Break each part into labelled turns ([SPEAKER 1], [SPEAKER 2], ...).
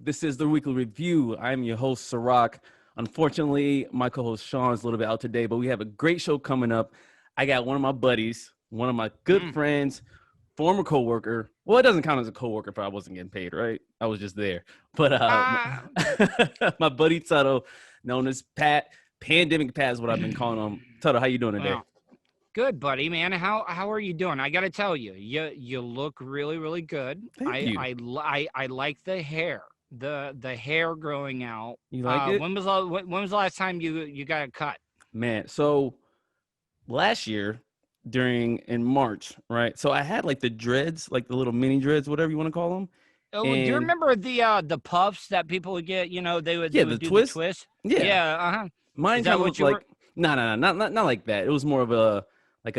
[SPEAKER 1] This is the weekly review. I'm your host, Serak. Unfortunately, my co-host Sean's a little bit out today, but we have a great show coming up. I got one of my buddies, one of my good friends, former coworker. Well, it doesn't count as a coworker if I wasn't getting paid, right? I was just there. But my buddy Tuddle, known as Pat, Pandemic Pat is what I've been calling him. Tuddle, how you doing today?
[SPEAKER 2] Wow. Good, buddy, man. How are you doing? I got to tell you, you look really, really good.
[SPEAKER 1] Thank you.
[SPEAKER 2] I like the hair. The hair growing out.
[SPEAKER 1] You like it?
[SPEAKER 2] When was the last time you got it cut?
[SPEAKER 1] Man, so last year in March, right? So I had like the dreads, like the little mini dreads, whatever you want to call them.
[SPEAKER 2] Oh, do you remember the puffs that people would get? You know, they would
[SPEAKER 1] the
[SPEAKER 2] do
[SPEAKER 1] twist.
[SPEAKER 2] The twist.
[SPEAKER 1] Yeah. Mine kind of looked like not like that. It was more of a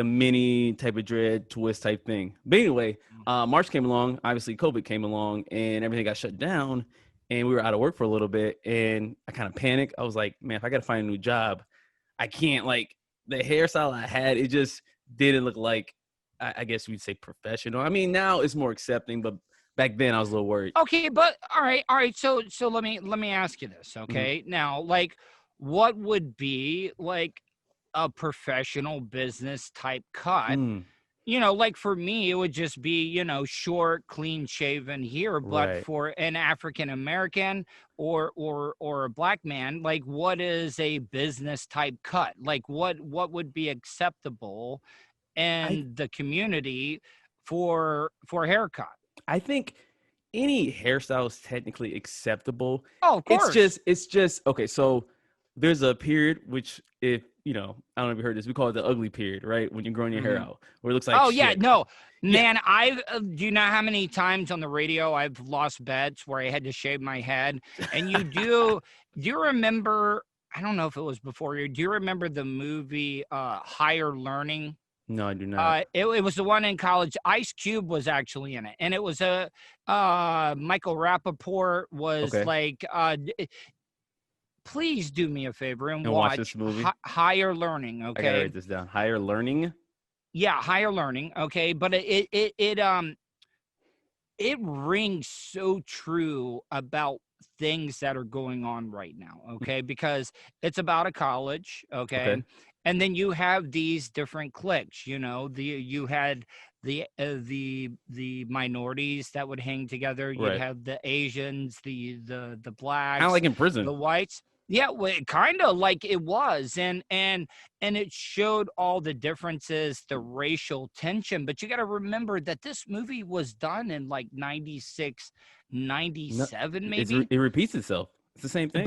[SPEAKER 1] mini type of dread twist type thing. But anyway, March came along. Obviously, COVID came along, and everything got shut down, and we were out of work for a little bit. And I kind of panicked. I was like, man, if I got to find a new job, I can't. Like the hairstyle I had, it just didn't look like, I guess we'd say professional. I mean, now it's more accepting, but back then I was a little worried.
[SPEAKER 2] Okay, but all right. So let me ask you this, okay? Mm-hmm. Now, like, what would be like a professional business type cut? You know, like for me, it would just be, you know, short, clean shaven here. But right. For an African American or a black man, like, what is a business type cut? Like, what would be acceptable in the community for a haircut?
[SPEAKER 1] I think any hairstyle is technically acceptable.
[SPEAKER 2] Oh, of course.
[SPEAKER 1] It's just okay. So there's a period which, if you know, I don't know if you heard this, we call it the ugly period, right? When you're growing your hair out, where it looks like shit.
[SPEAKER 2] Yeah, no, man. Do you know how many times on the radio I've lost bets where I had to shave my head? And do you remember? I don't know if it was before you. Do you remember the movie Higher Learning?
[SPEAKER 1] No, I do not.
[SPEAKER 2] It was the one in college. Ice Cube was actually in it, and it was Michael Rappaport was like. Please do me a favor and watch
[SPEAKER 1] this movie.
[SPEAKER 2] Higher Learning. Okay,
[SPEAKER 1] I gotta write this down. Higher Learning.
[SPEAKER 2] Yeah, Higher Learning. Okay, but it rings so true about things that are going on right now. Okay, because it's about a college. Okay. And then you have these different cliques. You know, you had the minorities that would hang together. You'd have the Asians, the blacks,
[SPEAKER 1] kind of like in prison,
[SPEAKER 2] the whites. Yeah, well, kind of like it was, and it showed all the differences, the racial tension. But you got to remember that this movie was done in like 96, 97, maybe.
[SPEAKER 1] It repeats itself. It's the same thing.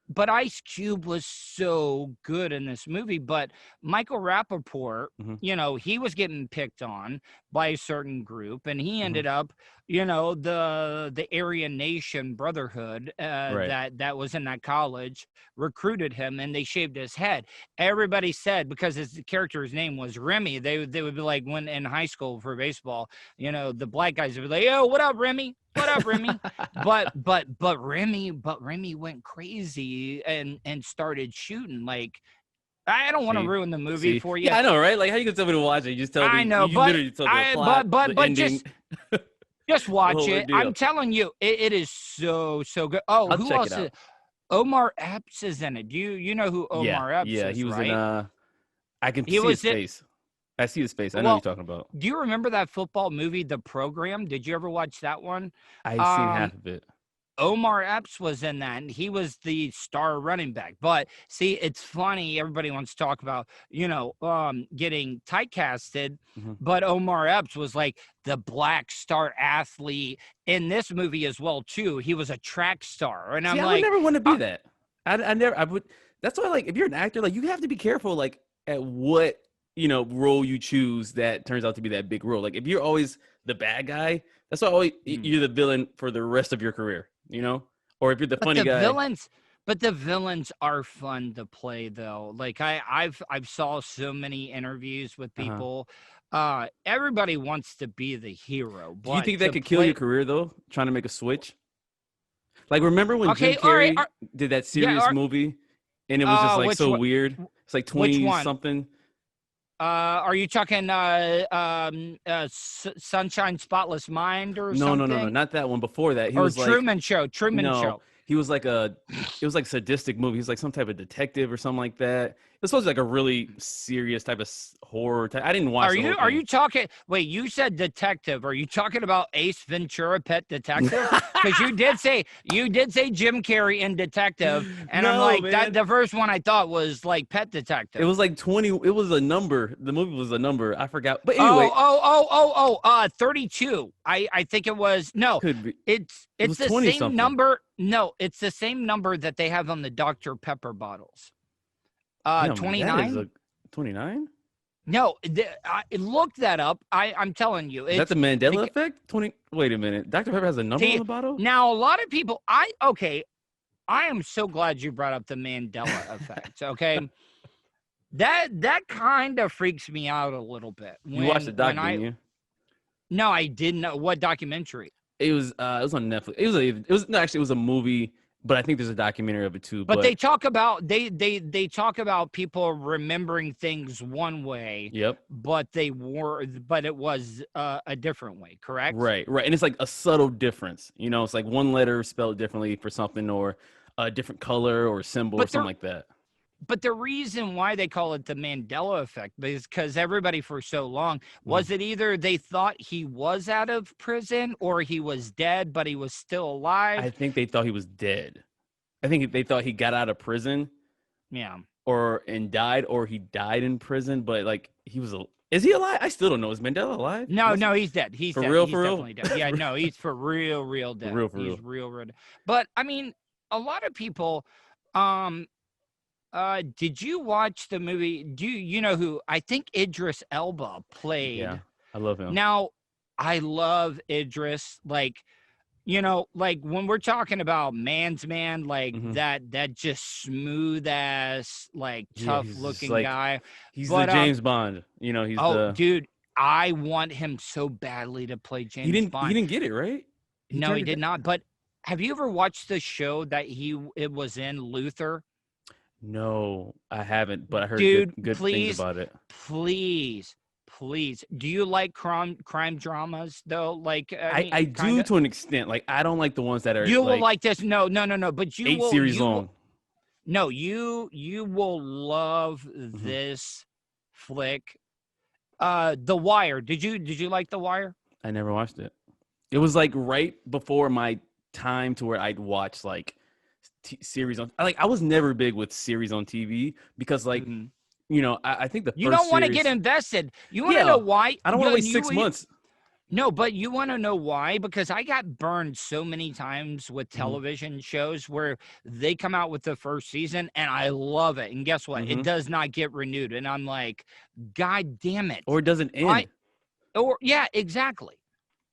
[SPEAKER 2] But Ice Cube was so good in this movie. But Michael Rappaport, you know, he was getting picked on by a certain group, and he ended up, you know, the Aryan Nation Brotherhood that was in that college recruited him, and they shaved his head. Everybody said, because his character's name was Remy, they would be like, when in high school for baseball, you know, the black guys would be like, "Yo, what up, Remy? What up, Remy?" but Remy went crazy and started shooting. Like, I don't want to ruin the movie for you.
[SPEAKER 1] Yeah, I know, right? Like, how you gonna tell me to watch it? You just tell me.
[SPEAKER 2] I know,
[SPEAKER 1] you literally told the plot, the ending.
[SPEAKER 2] just watch it. I'm telling you, it is so good. Oh,
[SPEAKER 1] I'll
[SPEAKER 2] who
[SPEAKER 1] check
[SPEAKER 2] else?
[SPEAKER 1] it out.
[SPEAKER 2] Omar Epps is in it. Do you know who Omar Epps is?
[SPEAKER 1] Yeah, he was
[SPEAKER 2] right?
[SPEAKER 1] in. I can see his face. I see his face. I know what you're talking about.
[SPEAKER 2] Do you remember that football movie, The Program? Did you ever watch that one?
[SPEAKER 1] I've seen half of it.
[SPEAKER 2] Omar Epps was in that, and he was the star running back. But see, it's funny. Everybody wants to talk about, you know, getting typecasted, but Omar Epps was like the black star athlete in this movie as well too. He was a track star, and I would
[SPEAKER 1] never want to be that. I would. That's why, like, if you're an actor, like, you have to be careful, like, at what, you know, role you choose that turns out to be that big role. Like, if you're always the bad guy, that's why you're the villain for the rest of your career, you know? Or if you're the funny guy.
[SPEAKER 2] But the villains are fun to play, though. Like, I've saw so many interviews with people. Everybody wants to be the hero. But
[SPEAKER 1] do you think that could kill your career, though, trying to make a switch? Like, remember when Jim Carrey did that serious movie, and it was just, like, so weird? It's like 20-something.
[SPEAKER 2] Are you talking Sunshine Spotless Mind or
[SPEAKER 1] No,
[SPEAKER 2] something?
[SPEAKER 1] not that one. Before that, he
[SPEAKER 2] Or
[SPEAKER 1] was like
[SPEAKER 2] Truman Show. Truman Show.
[SPEAKER 1] he was like it was like a sadistic movie. He's like some type of detective or something like that. It's supposed to be like a really serious type of horror type. I didn't watch the whole thing.
[SPEAKER 2] Are you talking? Wait, you said detective. Are you talking about Ace Ventura: Pet Detective? Because you did say Jim Carrey in Detective, and
[SPEAKER 1] No,
[SPEAKER 2] I'm like
[SPEAKER 1] man.
[SPEAKER 2] that. The first one I thought was like Pet Detective.
[SPEAKER 1] It was like 20. It was a number. The movie was a number. I forgot. But anyway.
[SPEAKER 2] 32. I think it was. No,
[SPEAKER 1] could be.
[SPEAKER 2] It's the same
[SPEAKER 1] something.
[SPEAKER 2] number. No, it's the same number that they have on the Dr. Pepper bottles. 29.
[SPEAKER 1] 29.
[SPEAKER 2] No, look that up. I'm telling you.
[SPEAKER 1] Is that the Mandela effect? 20. Wait a minute. Dr. Pepper has a number on the bottle?
[SPEAKER 2] Now, a lot of people, I am so glad you brought up the Mandela effect, okay? That kind of freaks me out a little bit.
[SPEAKER 1] You watched the doc, didn't you?
[SPEAKER 2] No, I didn't know. What documentary?
[SPEAKER 1] It was on Netflix. It was a movie, but I think there's a documentary of it too.
[SPEAKER 2] But they talk about they talk about people remembering things one way.
[SPEAKER 1] Yep.
[SPEAKER 2] But it was a different way, correct?
[SPEAKER 1] Right. And it's like a subtle difference. You know, it's like one letter spelled differently for something, or a different color or symbol or something like that.
[SPEAKER 2] But the reason why they call it the Mandela effect is because everybody for so long was it either they thought he was out of prison or he was dead, but he was still alive.
[SPEAKER 1] I think they thought he was dead. I think they thought he got out of prison.
[SPEAKER 2] Yeah.
[SPEAKER 1] And died, or he died in prison, but like is he alive? I still don't know. Is Mandela alive?
[SPEAKER 2] No, he's dead. He's
[SPEAKER 1] for
[SPEAKER 2] dead.
[SPEAKER 1] Real,
[SPEAKER 2] he's
[SPEAKER 1] for
[SPEAKER 2] definitely
[SPEAKER 1] real?
[SPEAKER 2] Dead. Yeah, no, he's for real dead. He's real dead. But I mean, a lot of people, did you watch the movie? Do you know who? I think Idris Elba played.
[SPEAKER 1] Yeah, I love him.
[SPEAKER 2] Now, I love Idris. Like, like when we're talking about man's man, like that just smooth ass, like tough looking guy.
[SPEAKER 1] He's the James Bond. He's
[SPEAKER 2] dude, I want him so badly to play James Bond.
[SPEAKER 1] He didn't get it, right?
[SPEAKER 2] No, he did not. But have you ever watched the show that it was in, Luther?
[SPEAKER 1] No, I haven't, but I heard good things about it.
[SPEAKER 2] Please. Do you like crime dramas though? Like
[SPEAKER 1] I do to an extent. Like I don't like the ones that are.
[SPEAKER 2] You will like this. No. But you
[SPEAKER 1] 8 series long.
[SPEAKER 2] No, you will love this flick. The Wire. Did you like The Wire?
[SPEAKER 1] I never watched it. It was like right before my time to where I'd watch like series on. I was never big with series on TV because like. I think
[SPEAKER 2] you don't want to get invested. You want to know why?
[SPEAKER 1] I don't want to wait 6 months.
[SPEAKER 2] No, but you want to know why? Because I got burned so many times with television shows where they come out with the first season and I love it. And guess what? It does not get renewed. And I'm like, God damn it.
[SPEAKER 1] Or it doesn't end.
[SPEAKER 2] Yeah, exactly.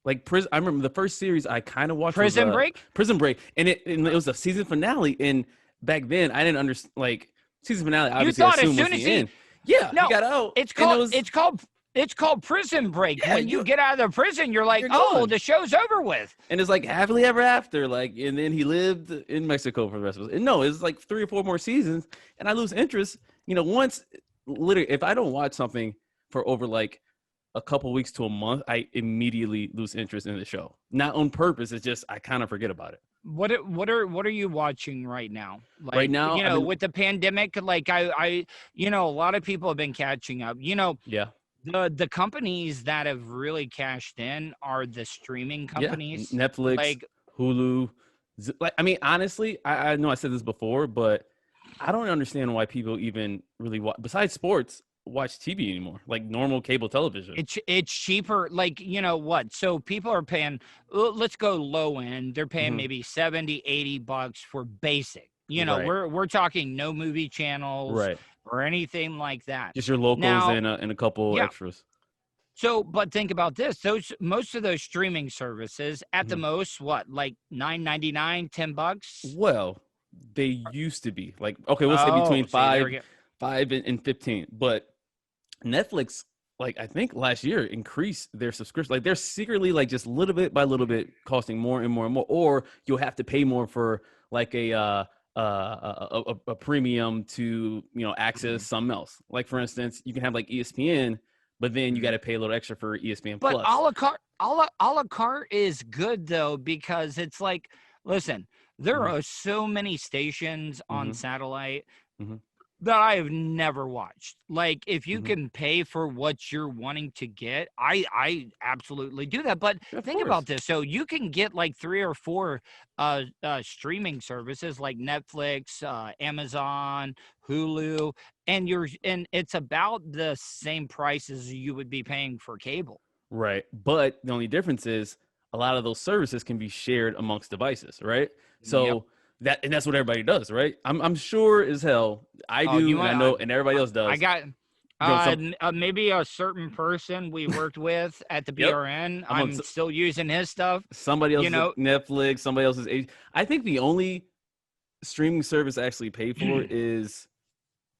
[SPEAKER 1] Like I remember the first series I kind of watched
[SPEAKER 2] Prison Break.
[SPEAKER 1] And it was a season finale. And back then I didn't understand season finale. Obviously,
[SPEAKER 2] you thought as soon as he
[SPEAKER 1] got out.
[SPEAKER 2] It's called Prison Break. Yeah, when you get out of the prison, you're like, the show's over with.
[SPEAKER 1] And it's like happily ever after. Like, and then he lived in Mexico for the rest of it. And no, it's like 3 or 4 more seasons, and I lose interest. Once literally, if I don't watch something for over like a couple weeks to a month, I immediately lose interest in the show. Not on purpose. It's just I kind of forget about it.
[SPEAKER 2] What are you watching right now? Like,
[SPEAKER 1] right now,
[SPEAKER 2] with the pandemic, like I a lot of people have been catching up.
[SPEAKER 1] Yeah.
[SPEAKER 2] The companies that have really cashed in are the streaming companies.
[SPEAKER 1] Yeah. Netflix, like Hulu. Like, I mean, honestly, I know I said this before, but I don't understand why people even really besides sports, watch TV anymore, like normal cable television.
[SPEAKER 2] It's cheaper. Like, what? So people are paying, let's go low end. They're paying maybe $70-$80 for basic.
[SPEAKER 1] Right.
[SPEAKER 2] We're talking no movie channels or anything like that.
[SPEAKER 1] Just your locals and a couple extras.
[SPEAKER 2] So, but think about this. Most of those streaming services at the most, what, like $9.99, $10?
[SPEAKER 1] Well, they used to be like, okay, we'll say between 5 and 15, but Netflix, like I think last year increased their subscription. Like they're secretly like just little bit by little bit costing more and more and more, or you'll have to pay more for like a a premium to access something else. Like for instance, you can have like ESPN, but then you got to pay a little extra for ESPN
[SPEAKER 2] But
[SPEAKER 1] Plus.
[SPEAKER 2] a la carte is good though, because it's like, listen, there are so many stations on satellite that I have never watched. Like, if you can pay for what you're wanting to get, I absolutely do that. But think about this. So you can get like 3 or 4 streaming services like Netflix, Amazon, Hulu, and it's about the same price as you would be paying for cable.
[SPEAKER 1] Right. But the only difference is a lot of those services can be shared amongst devices, right? So that's what everybody does, right? I'm sure as hell I do, and I know, and everybody else does.
[SPEAKER 2] I got maybe a certain person we worked with at the BRN. I'm still using his stuff.
[SPEAKER 1] Somebody else, Netflix. Somebody else's. I think the only streaming service I actually pay for is,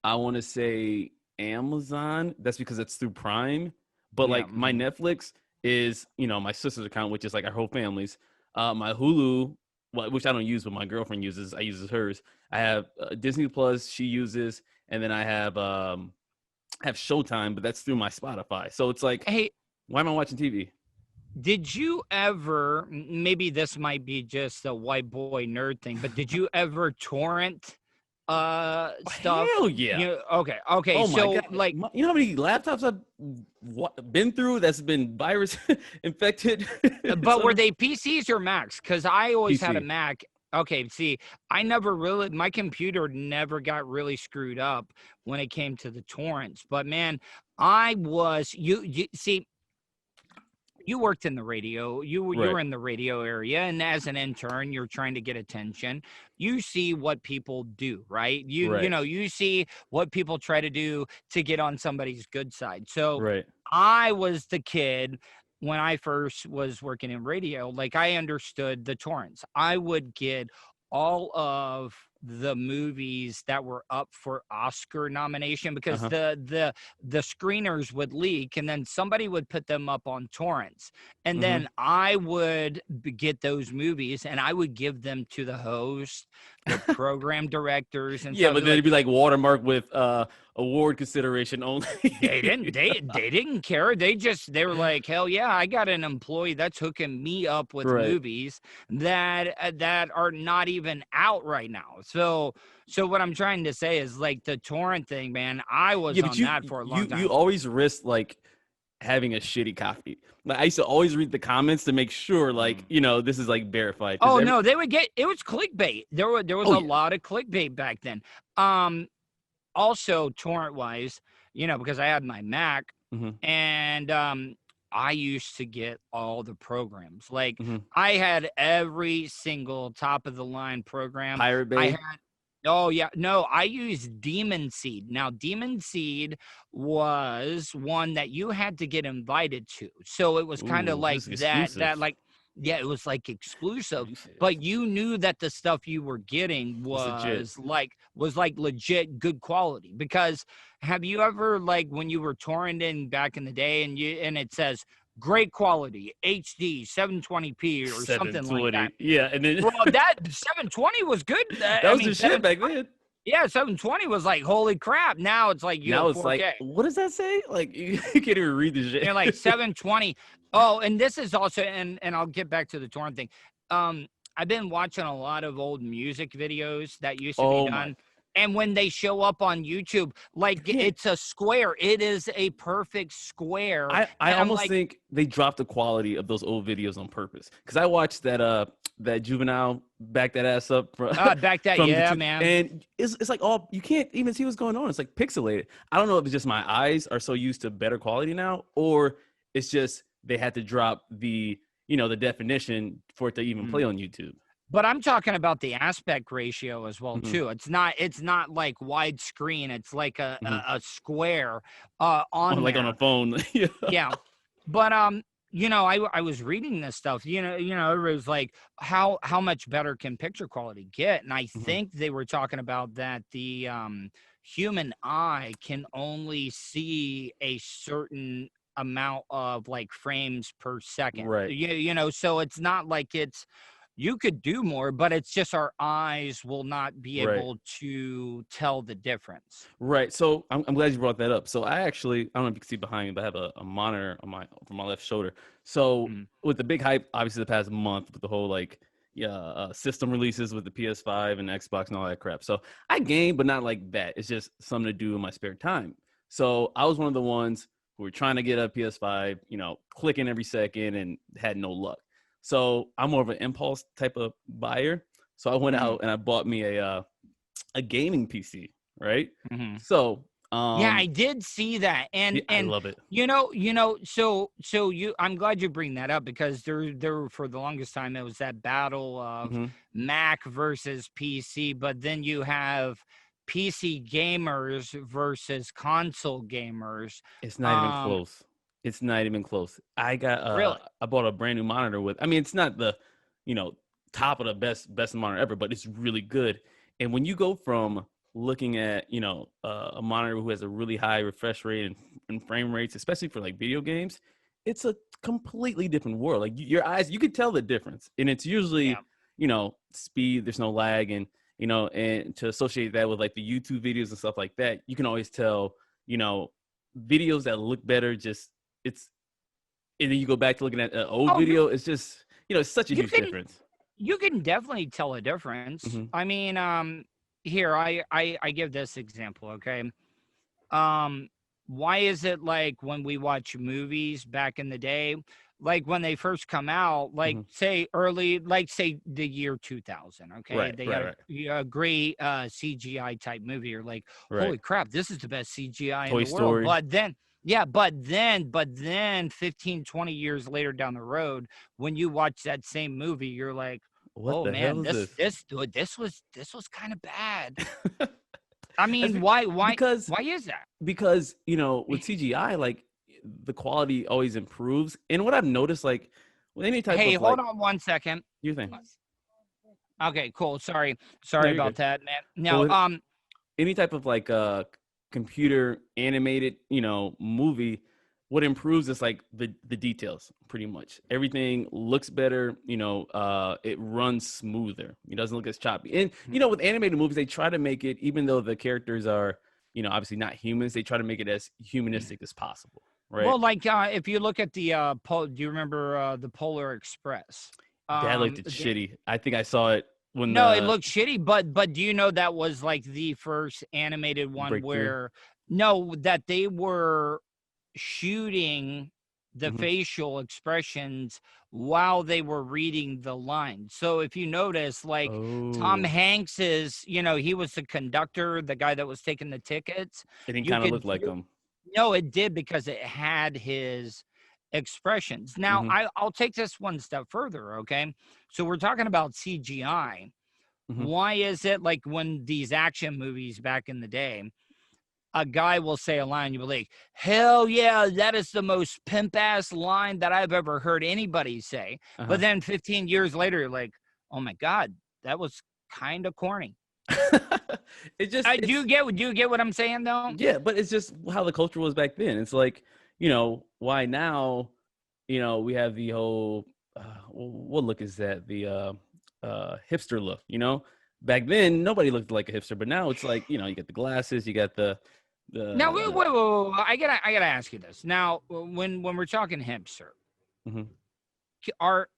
[SPEAKER 1] I want to say, Amazon. That's because it's through Prime. But like my Netflix is, my sister's account, which is like our whole family's. My Hulu, which I don't use, but my girlfriend uses. I use hers. I have Disney Plus. She uses, and then I have Showtime, but that's through my Spotify. So it's like,
[SPEAKER 2] hey,
[SPEAKER 1] why am I watching TV?
[SPEAKER 2] Did you ever? Maybe this might be just a white boy nerd thing, but did you ever torrent? Stuff.
[SPEAKER 1] Hell yeah.
[SPEAKER 2] Okay.
[SPEAKER 1] Oh my
[SPEAKER 2] so
[SPEAKER 1] God.
[SPEAKER 2] like,
[SPEAKER 1] you know how many laptops I've been through that's been virus infected?
[SPEAKER 2] but were they PCs or Macs? Because I always
[SPEAKER 1] PC.
[SPEAKER 2] had a Mac. Okay, see, my computer never got really screwed up when it came to the torrents. But man, you see, you worked in the radio. You were in the radio area, and as an intern, you're trying to get attention. You see what people do, right? You see what people try to do to get on somebody's good side. So I was the kid when I first was working in radio. Like, I understood the torrents. I would get all of the movies that were up for Oscar nomination, because the screeners would leak, and then somebody would put them up on torrents, and then I would get those movies and I would give them to the host, the program directors, and
[SPEAKER 1] but then it'd be like watermark with award consideration only.
[SPEAKER 2] they didn't care. They were like, hell yeah, I got an employee that's hooking me up with movies that are not even out right now. So what I'm trying to say is, like, the torrent thing, man, I was on that for a long time.
[SPEAKER 1] You always risk like having a shitty copy. Like, I used to always read the comments to make sure, like, this is like verified.
[SPEAKER 2] Oh no, they would get, it was clickbait. There was a lot of clickbait back then. Also, torrent wise, because I had my Mac, and I used to get all the programs. Like, I had every single top of the line program.
[SPEAKER 1] Pirate Bay.
[SPEAKER 2] I used Demon Seed. Now, Demon Seed was one that you had to get invited to. So it was kind of like that, like, yeah, it was like exclusive, but you knew that the stuff you were getting was like legit good quality. Because have you ever, like, when you were torrenting back in the day, and it says great quality HD 720p or something like that?
[SPEAKER 1] Yeah, and then
[SPEAKER 2] that 720 was good.
[SPEAKER 1] That was the shit back then.
[SPEAKER 2] Yeah, 720 was like, holy crap. Now it's like,
[SPEAKER 1] now it's
[SPEAKER 2] 4K.
[SPEAKER 1] like, what does that say? Like, you can't even read the shit.
[SPEAKER 2] You're like 720. Oh, and this is also, and I'll get back to the torrent thing. I've been watching a lot of old music videos that used to be done. And when they show up on YouTube, like, it's a square. It is a perfect square.
[SPEAKER 1] I almost think they dropped the quality of those old videos on purpose. Because I watched that Juvenile back that ass up.
[SPEAKER 2] Man.
[SPEAKER 1] And it's like, all, you can't even see what's going on. It's like pixelated. I don't know if it's just my eyes are so used to better quality now, or it's just they had to drop the definition for it to even play on YouTube.
[SPEAKER 2] But I'm talking about the aspect ratio as well too. It's not like widescreen. It's like a square on
[SPEAKER 1] like there. On a phone.
[SPEAKER 2] Yeah. But I was reading this stuff. It was like, how much better can picture quality get? And I think they were talking about that the human eye can only see a certain amount of, like, frames per second.
[SPEAKER 1] Right.
[SPEAKER 2] So it's not like it's you could do more, but it's just our eyes will not be
[SPEAKER 1] Right.
[SPEAKER 2] able to tell the difference.
[SPEAKER 1] Right. So I'm glad you brought that up. So I don't know if you can see behind me, but I have a monitor on my left shoulder. So
[SPEAKER 2] Mhm.
[SPEAKER 1] with the big hype, obviously the past month with the whole like system releases with the PS5 and Xbox and all that crap. So I game, but not like that. It's just something to do in my spare time. So I was one of the ones who were trying to get a PS5, clicking every second and had no luck. So I'm more of an impulse type of buyer. So I went out and I bought me a gaming PC, right?
[SPEAKER 2] Mhm.
[SPEAKER 1] So,
[SPEAKER 2] Yeah, I did see that,
[SPEAKER 1] yeah,
[SPEAKER 2] and
[SPEAKER 1] I love it.
[SPEAKER 2] I'm glad you bring that up because there for the longest time it was that battle of
[SPEAKER 1] hmm
[SPEAKER 2] Mac versus PC, but then you have PC gamers versus console gamers.
[SPEAKER 1] It's not even
[SPEAKER 2] Um,
[SPEAKER 1] close. It's not even close.
[SPEAKER 2] really?
[SPEAKER 1] I bought a brand new monitor with. I mean, it's not the, you know, top of the best monitor ever, but it's really good. And when you go from looking at, a monitor who has a really high refresh rate and frame rates, especially for like video games, it's a completely different world. Like your eyes, you could tell the difference, and it's
[SPEAKER 2] Yeah.
[SPEAKER 1] usually, speed. There's no lag, and to associate that with like the YouTube videos and stuff like that, you can always tell, videos that look better. It's and then you go back to looking at an old
[SPEAKER 2] Oh,
[SPEAKER 1] video. It's just, it's such a
[SPEAKER 2] you
[SPEAKER 1] huge
[SPEAKER 2] can
[SPEAKER 1] difference.
[SPEAKER 2] you can definitely tell a difference.
[SPEAKER 1] hmm
[SPEAKER 2] I mean, here I give this example, okay? Um, why is it like when we watch movies back in the day, like when they first come out, like
[SPEAKER 1] hmm
[SPEAKER 2] say the year 2000, okay?
[SPEAKER 1] Right,
[SPEAKER 2] They
[SPEAKER 1] right,
[SPEAKER 2] had
[SPEAKER 1] right,
[SPEAKER 2] a great CGI type movie. You're like,
[SPEAKER 1] right.
[SPEAKER 2] holy crap, this is the best CGI in
[SPEAKER 1] Toy
[SPEAKER 2] the world.
[SPEAKER 1] Story.
[SPEAKER 2] But then 15, 20 years later down the road, when you watch that same movie, you're like,
[SPEAKER 1] What
[SPEAKER 2] oh
[SPEAKER 1] the
[SPEAKER 2] man,
[SPEAKER 1] hell is this?
[SPEAKER 2] this was kind of bad. I
[SPEAKER 1] That's
[SPEAKER 2] mean,
[SPEAKER 1] be-
[SPEAKER 2] why
[SPEAKER 1] because
[SPEAKER 2] why is that?
[SPEAKER 1] because with CGI, like the quality always improves. And what I've noticed, like with any type
[SPEAKER 2] Hey,
[SPEAKER 1] of
[SPEAKER 2] hold
[SPEAKER 1] like
[SPEAKER 2] on one second.
[SPEAKER 1] your thing,
[SPEAKER 2] Okay, cool. Sorry.
[SPEAKER 1] no,
[SPEAKER 2] Sorry
[SPEAKER 1] you're
[SPEAKER 2] about
[SPEAKER 1] good.
[SPEAKER 2] that, man.
[SPEAKER 1] But
[SPEAKER 2] No,
[SPEAKER 1] with any type of like computer animated, movie, what improves is like the details. Pretty much everything looks better. It runs smoother. It doesn't look as choppy. And with animated movies, they try to make it, even though the characters are, obviously not humans, they try to make it as humanistic as possible, right?
[SPEAKER 2] well, like if you look at the do you remember the Polar Express?
[SPEAKER 1] That looked
[SPEAKER 2] The,
[SPEAKER 1] shitty. I think I saw it when
[SPEAKER 2] no, it
[SPEAKER 1] the
[SPEAKER 2] looked shitty, but do you know that was like the first animated one
[SPEAKER 1] breakthrough.
[SPEAKER 2] where no, that they were shooting the
[SPEAKER 1] hmm
[SPEAKER 2] facial expressions while they were reading the lines. So if you notice, like Tom
[SPEAKER 1] Oh,
[SPEAKER 2] Hanks is, he was the conductor, the guy that was taking the tickets.
[SPEAKER 1] it didn't
[SPEAKER 2] You
[SPEAKER 1] kind of
[SPEAKER 2] could
[SPEAKER 1] look like them.
[SPEAKER 2] no, it did because it had his expressions. Now
[SPEAKER 1] hmm
[SPEAKER 2] I'll take this one step further. Okay. So we're talking about CGI.
[SPEAKER 1] hmm
[SPEAKER 2] Why is it like when these action movies back in the day, a guy will say a line, you'll be like, hell yeah, that is the most pimp ass line that I've ever heard anybody say. But
[SPEAKER 1] Uh-huh.
[SPEAKER 2] then 15 years later, you're like, oh my God, that was kind of corny.
[SPEAKER 1] it just
[SPEAKER 2] Do you get what I'm saying though?
[SPEAKER 1] Yeah, but it's just how the culture was back then. It's like, why now, we have the whole what look is that? The hipster look. Back then nobody looked like a hipster, but now it's like, you get the glasses, you got
[SPEAKER 2] Now, wait,
[SPEAKER 1] the
[SPEAKER 2] wait, wait, wait, wait. I gotta ask you this. Now, when we're talking hipster,
[SPEAKER 1] Mhm.
[SPEAKER 2] are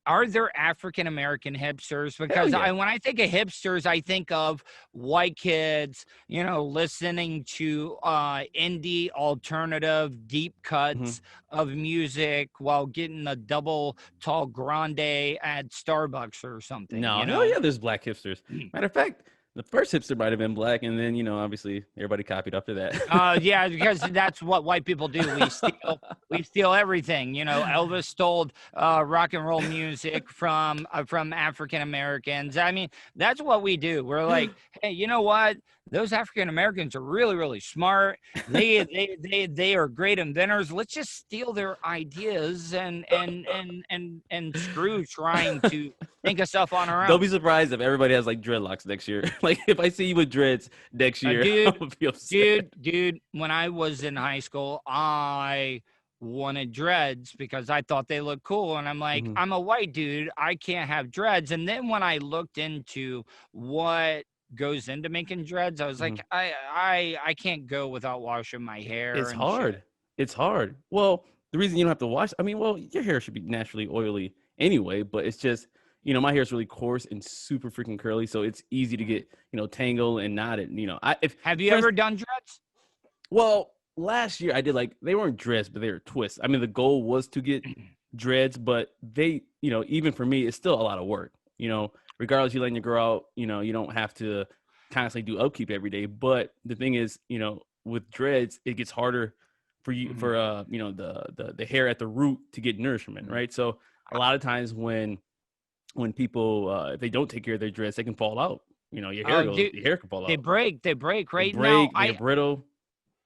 [SPEAKER 2] are there African American hipsters?
[SPEAKER 1] Hell
[SPEAKER 2] Because
[SPEAKER 1] yeah.
[SPEAKER 2] when I think of hipsters, I think of white kids, listening to indie alternative deep
[SPEAKER 1] Mhm.
[SPEAKER 2] cuts of music while getting a double tall grande at Starbucks or something,
[SPEAKER 1] No, hell yeah, there's black hipsters. Matter of fact, the first hipster might have been black, and then, obviously everybody copied after that.
[SPEAKER 2] Yeah, because that's what white people do. We steal everything. Elvis stole rock and roll music from African Americans. I mean, that's what we do. We're like, hey, you know what? Those African Americans are really, really smart. They are great inventors. Let's just steal their ideas and screw trying to think of stuff on our
[SPEAKER 1] Don't
[SPEAKER 2] own.
[SPEAKER 1] be surprised if everybody has like dreadlocks next year. Like if I see you with dreads next year, I'm
[SPEAKER 2] Dude,
[SPEAKER 1] gonna be upset.
[SPEAKER 2] dude, when I was in high school, I wanted dreads because I thought they looked cool. And I'm like, I'm a white dude. I can't have dreads. And then when I looked into what goes into making dreads, I was like, I can't go without washing my hair.
[SPEAKER 1] It's
[SPEAKER 2] and shit.
[SPEAKER 1] hard. It's hard. Well, the reason you don't have to wash, I mean, well, your hair should be naturally oily anyway, but it's just, my hair is really coarse and super freaking curly, so it's easy to get, tangled and knotted.
[SPEAKER 2] Have you ever done dreads?
[SPEAKER 1] Well, last year I did, like, they weren't dreads, but they were twists. I mean, the goal was to get dreads, but they, even for me, it's still a lot of work. Regardless, you letting your girl out, you don't have to constantly do upkeep every day. But the thing is, with dreads, it gets harder for you for the hair at the root to get nourishment, right? So a lot of times when people if they don't take care of their dreads, they can fall out. Your hair can fall out.
[SPEAKER 2] They break right
[SPEAKER 1] now.
[SPEAKER 2] They're
[SPEAKER 1] brittle.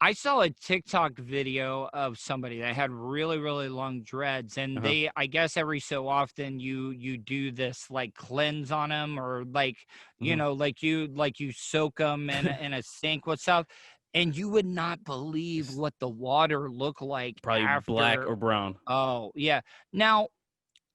[SPEAKER 2] I saw a TikTok video of somebody that had really, really long dreads, and I guess every so often you do this like cleanse on them, or like, like you soak them in a sink with stuff, and you would not believe what the water looked like.
[SPEAKER 1] Probably
[SPEAKER 2] after.
[SPEAKER 1] Black or brown.
[SPEAKER 2] Oh yeah. Now,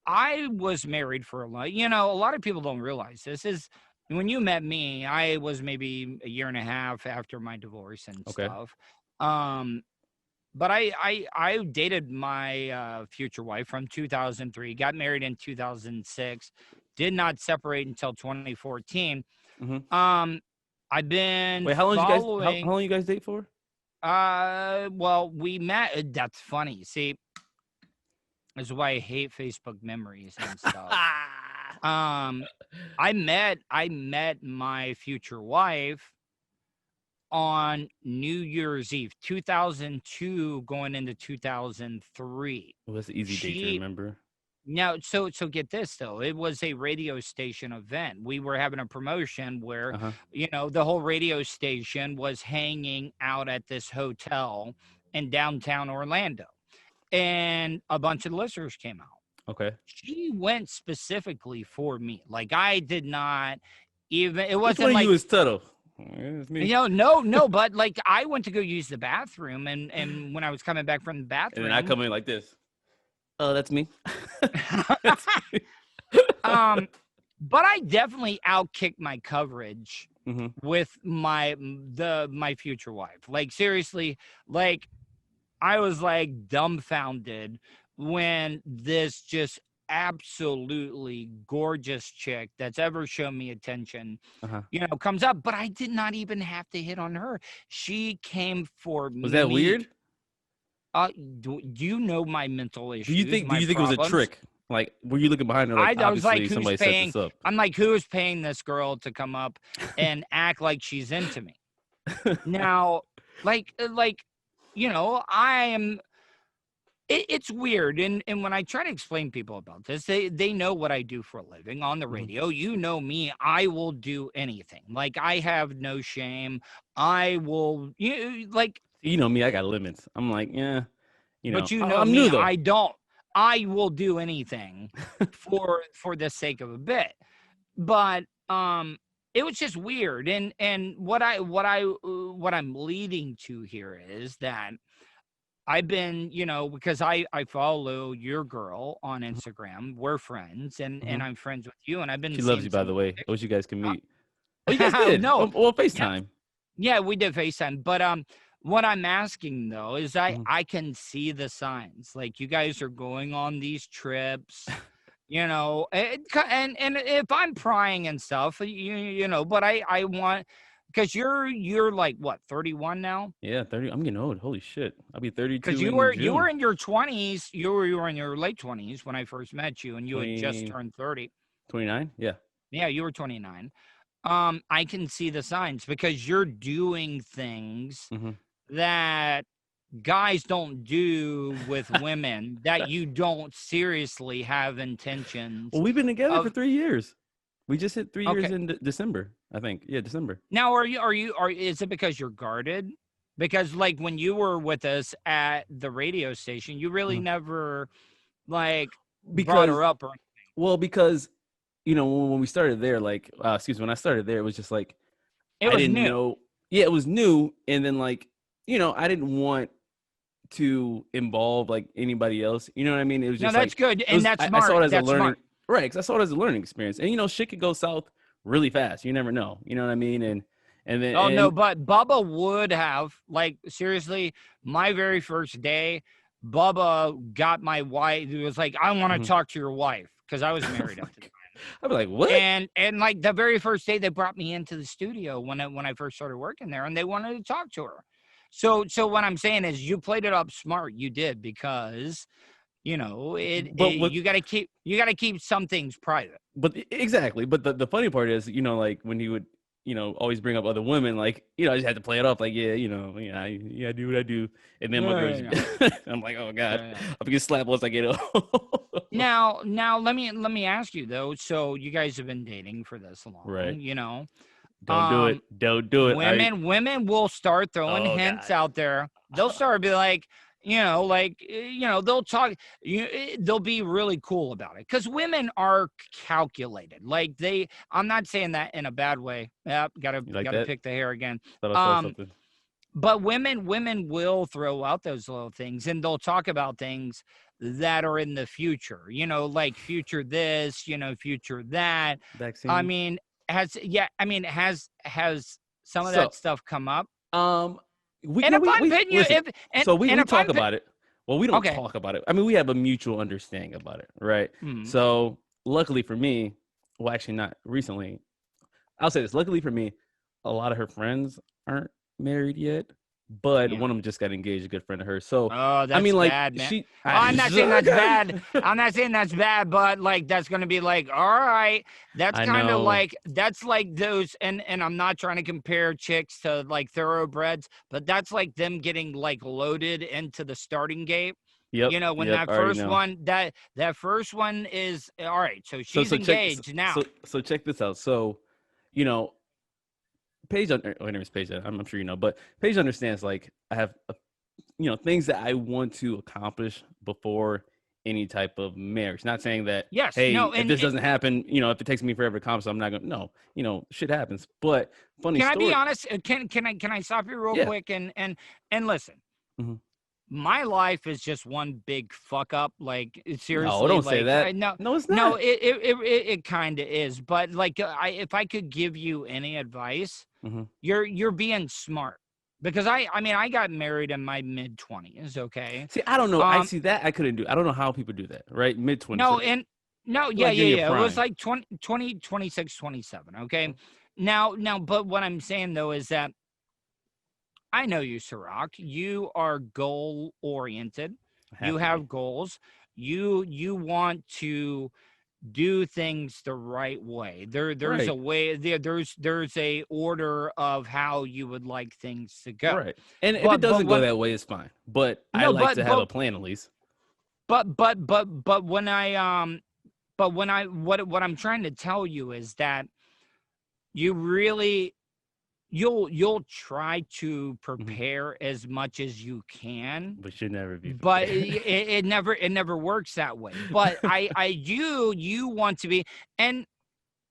[SPEAKER 2] I was married for a lot. A lot of people don't realize this is when you met me, I was maybe a year and a half after my divorce and stuff. But I dated my future wife from 2003, got married in 2006, did not separate until 2014. I've been
[SPEAKER 1] Wait, how long you guys date for?
[SPEAKER 2] Well, we met. That's funny. See, that's why I hate Facebook memories and stuff. I met my future wife on New Year's Eve, 2002, going into 2003.
[SPEAKER 1] Well, that's an easy date to remember.
[SPEAKER 2] Now, so get this though. It was a radio station event. We were having a promotion where, the whole radio station was hanging out at this hotel in downtown Orlando, and a bunch of listeners came out.
[SPEAKER 1] Okay.
[SPEAKER 2] She went specifically for me. Like, I did not even. It wasn't.
[SPEAKER 1] Which one
[SPEAKER 2] like
[SPEAKER 1] you was Tuddle? It's me.
[SPEAKER 2] No, but like I went to go use the bathroom, and when I was coming back from the bathroom,
[SPEAKER 1] and then I come in like this. Oh, that's me.
[SPEAKER 2] That's me. But I definitely outkicked my coverage with my future wife. Like, seriously, like I was like dumbfounded when this just absolutely gorgeous chick that's ever shown me attention, comes up. But I did not even have to hit on her. She came for me.
[SPEAKER 1] Was that weird?
[SPEAKER 2] Do you know my mental issues?
[SPEAKER 1] Do you think it was a trick? Like, were you looking behind her? Like,
[SPEAKER 2] I was like, who's
[SPEAKER 1] somebody
[SPEAKER 2] paying?
[SPEAKER 1] Set this up.
[SPEAKER 2] I'm like, who is paying this girl to come up and act like she's into me? Now, like, I am. It's weird, and when I try to explain people about this, they know what I do for a living on the radio. You know me, I will do anything. Like, I have no shame. I will,
[SPEAKER 1] You know me, I got limits. I'm like, yeah,
[SPEAKER 2] But I'm me, new, though. I don't. I will do anything for the sake of a bit. But it was just weird, and what I'm leading to here is that I've been, because I follow your girl on Instagram. We're friends, and I'm friends with you, and I've been.
[SPEAKER 1] She loves you, by the way. I wish you guys can meet. Oh, you guys did?
[SPEAKER 2] No.
[SPEAKER 1] Well, FaceTime.
[SPEAKER 2] Yeah, we did FaceTime. But what I'm asking though is I can see the signs. Like, you guys are going on these trips. And if I'm prying and stuff, but I want. Because you're like what, 31 now?
[SPEAKER 1] Yeah, 30. I'm getting old. Holy shit! I'll be 32.
[SPEAKER 2] Because you were in your 20s. You were in your late 20s when I first met you, and you had just turned 30.
[SPEAKER 1] 29. Yeah.
[SPEAKER 2] Yeah, you were 29. I can see the signs because you're doing things that guys don't do with women that you don't seriously have intentions.
[SPEAKER 1] Well, we've been together for 3 years. We just hit 3 years in December, I think. Yeah, December.
[SPEAKER 2] Now, is it because you're guarded? Because like when you were with us at the radio station, you really never brought her up or anything.
[SPEAKER 1] Well, because when we started there, when I started there, it was just like
[SPEAKER 2] I didn't know.
[SPEAKER 1] Yeah, it was new, and then I didn't want to involve like anybody else. You know what I mean? It was just
[SPEAKER 2] that's
[SPEAKER 1] like
[SPEAKER 2] good, and that's smart.
[SPEAKER 1] I saw it as
[SPEAKER 2] that's
[SPEAKER 1] a learning,
[SPEAKER 2] smart.
[SPEAKER 1] right? Because I saw it as a learning experience, and shit could go south really fast. You never know. You know what I mean? And then
[SPEAKER 2] Oh no, but Bubba would have, like, seriously, my very first day, Bubba got my wife. It was like, I want to talk to your wife, because I was married at the time.
[SPEAKER 1] I'd be like, what?
[SPEAKER 2] And like the very first day they brought me into the studio when I first started working there, and they wanted to talk to her. So what I'm saying is you played it up smart. You did, because you got to keep some things private.
[SPEAKER 1] But exactly. But the funny part is, like when he would, always bring up other women, like, I just had to play it off like, yeah, I do what I do. And then my girls, I'm like, oh God, I'm gonna slap once I get home.
[SPEAKER 2] Now, let me ask you though. So you guys have been dating for this long,
[SPEAKER 1] right?
[SPEAKER 2] Don't
[SPEAKER 1] do it. Don't do it.
[SPEAKER 2] Women will start throwing hints out there. They'll start be like, they'll talk. They'll be really cool about it, because women are calculated. Like I'm not saying that in a bad way. Yeah, gotta pick the hair again.
[SPEAKER 1] Thought I saw something.
[SPEAKER 2] But women will throw out those little things, and they'll talk about things that are in the future. Like future this, future that.
[SPEAKER 1] Vaccine.
[SPEAKER 2] I mean, has some of that stuff come up?
[SPEAKER 1] We talk about it. Well, we don't talk about it. I mean, we have a mutual understanding about it, right? Mm-hmm. So luckily for me, well, actually not recently, I'll say this. Luckily for me, a lot of her friends aren't married yet, but one of them just got engaged, a good friend of hers. So
[SPEAKER 2] that's bad, man. I'm not saying that's bad. I'm not saying that's bad, but like that's gonna be like, all right, that's kind of like those, and I'm not trying to compare chicks to like thoroughbreds, but that's like them getting like loaded into the starting gate.
[SPEAKER 1] Yep.
[SPEAKER 2] When that first one, that first one is all right. So she's engaged now.
[SPEAKER 1] So check this out. So, Paige, Paige, I'm sure you know, but Paige understands, like, I have, things that I want to accomplish before any type of marriage. Not saying that, if this doesn't happen, if it takes me forever to accomplish, I'm not going to, no, shit happens. But funny story.
[SPEAKER 2] Can I be honest? Can I stop you real quick and listen? Mm-hmm. My life is just one big fuck up. Like, seriously.
[SPEAKER 1] No, don't say that. No, it's not.
[SPEAKER 2] No, it kind of is. But like, if I could give you any advice, you're being smart, because I got married in my mid-20s. Okay.
[SPEAKER 1] See, I don't know. I see that I couldn't do. I don't know how people do that. Right, mid-20s.
[SPEAKER 2] Yeah. It was like 20, 26, 27. Okay. Now, but what I'm saying though is that, I know you, Serak. You are goal oriented. You have goals. You want to do things the right way. There's a way. There's a order of how you would like things to go.
[SPEAKER 1] Right. And if it doesn't go that way, it's fine. But I like to have a plan at least.
[SPEAKER 2] But when what I'm trying to tell you is that you really. You'll try to prepare as much as you can,
[SPEAKER 1] but you'll never be prepared.
[SPEAKER 2] But it never works that way. But you want to be, and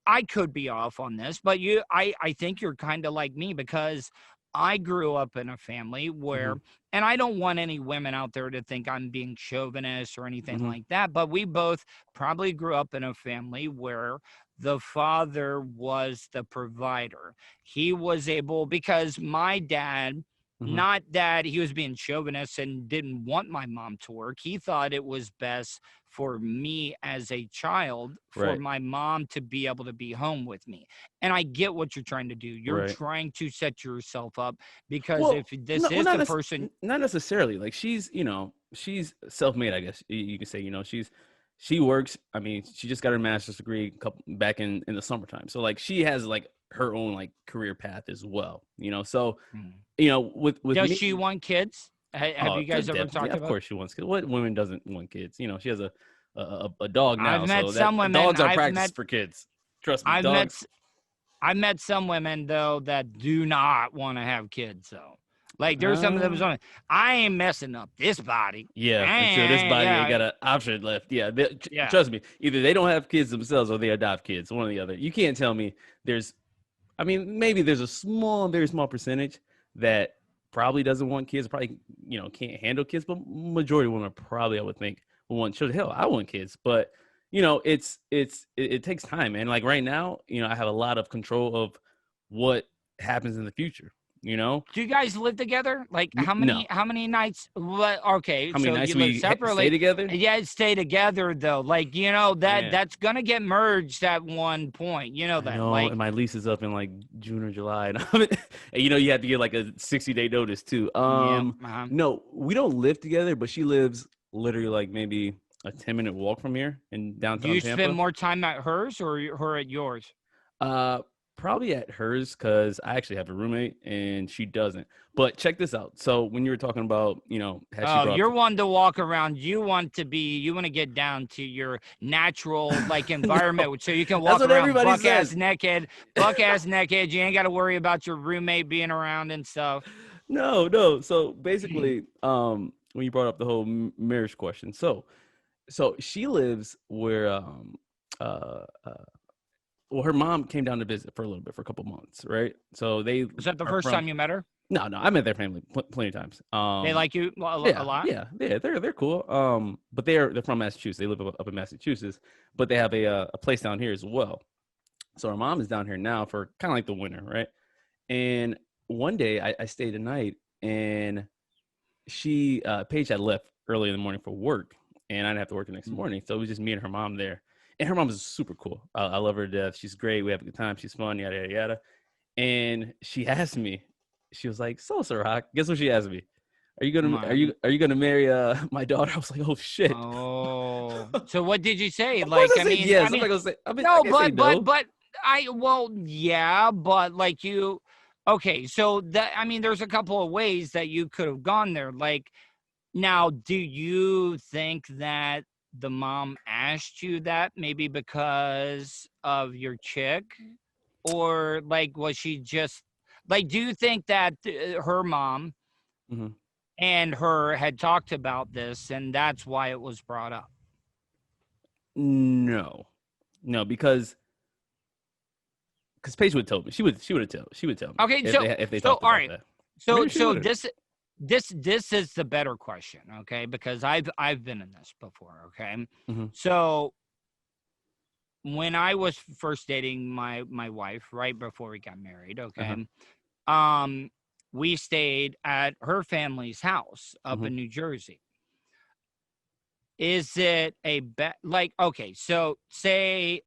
[SPEAKER 2] I could be off on this, but I think you're kind of like me, because I grew up in a family where, and I don't want any women out there to think I'm being chauvinist or anything like that, but we both probably grew up in a family where the father was the provider. He was able, because my dad, not that he was being chauvinist and didn't want my mom to work. He thought it was best for me as a child, for my mom to be able to be home with me. And I get what you're trying to do. You're trying to set yourself up, because if this is the person.
[SPEAKER 1] Not necessarily. Like, she's self-made, I guess you could say. She works. I mean, she just got her master's degree back in the summertime. So like, she has like her own like career path as well. So with
[SPEAKER 2] does
[SPEAKER 1] me,
[SPEAKER 2] she want kids? Have you guys ever talked about?
[SPEAKER 1] Of course, she wants kids. What woman doesn't want kids? She has a dog now.
[SPEAKER 2] I've met some women.
[SPEAKER 1] Dogs are practiced for kids. Trust me.
[SPEAKER 2] I've met some women though that do not want to have kids. So. Like, there's some of them. I ain't messing up this body.
[SPEAKER 1] Yeah, until this body ain't got an option left. Yeah, trust me. Either they don't have kids themselves or they adopt kids. One or the other. You can't tell me maybe there's a very small percentage that probably doesn't want kids, probably, can't handle kids, but majority of women probably, I would think, will want children. Hell, I want kids, but it takes time, man. Like right now, I have a lot of control of what happens in the future.
[SPEAKER 2] Do you guys live together? Like how
[SPEAKER 1] No.
[SPEAKER 2] many nights? What? Okay,
[SPEAKER 1] How many
[SPEAKER 2] so
[SPEAKER 1] nights
[SPEAKER 2] you live
[SPEAKER 1] we
[SPEAKER 2] separately.
[SPEAKER 1] stay together?
[SPEAKER 2] Yeah, stay together though. Like
[SPEAKER 1] Man.
[SPEAKER 2] that's gonna get merged at one point. You know that.
[SPEAKER 1] I know,
[SPEAKER 2] like,
[SPEAKER 1] and my lease is up in like June or July, and you have to get like a 60-day notice too. No, we don't live together, but she lives literally like maybe a 10-minute walk from here in downtown
[SPEAKER 2] Do you
[SPEAKER 1] Tampa.
[SPEAKER 2] spend more time at hers or her at yours?
[SPEAKER 1] Probably at hers, because I actually have a roommate and she doesn't. But check this out. So when you were talking about,
[SPEAKER 2] you're one to walk around. You want to get down to your natural like environment, no, so you can walk around buck ass naked. You ain't got to worry about your roommate being around and stuff.
[SPEAKER 1] No. So basically, when you brought up the whole marriage question, so she lives where well, her mom came down to visit for a little bit, for a couple months, right? So
[SPEAKER 2] was that the first time you met her?
[SPEAKER 1] No, I met their family plenty of times.
[SPEAKER 2] They like you a lot.
[SPEAKER 1] Yeah, they're cool. But they're from Massachusetts. They live up in Massachusetts, but they have a place down here as well. So our mom is down here now for kind of like the winter, right? And one day I stayed a night, and Paige had left early in the morning for work, and I didn't have to work the next morning, so it was just me and her mom there. And her mom is super cool. I love her to death. She's great. We have a good time. She's fun, yada, yada, yada. And she asked me, she was like, "So, Serak, guess what she asked me? Are you gonna marry my daughter?" I was like, "Oh shit."
[SPEAKER 2] Oh. So what did you say?
[SPEAKER 1] Like, I mean, yes. I'm not gonna say.
[SPEAKER 2] But like you. Okay, so there's a couple of ways that you could have gone there. Like, now, do you think that the mom asked you that maybe because of your chick, or like was she just like, do you think that her mom and her had talked about this and that's why it was brought up?
[SPEAKER 1] No, because Paige would tell me. She would tell me.
[SPEAKER 2] Okay,
[SPEAKER 1] if they talked about that.
[SPEAKER 2] So this is the better question, okay? Because I've been in this before, okay? So when I was first dating my wife, right before we got married, okay, we stayed at her family's house up in New Jersey. Is it okay, so say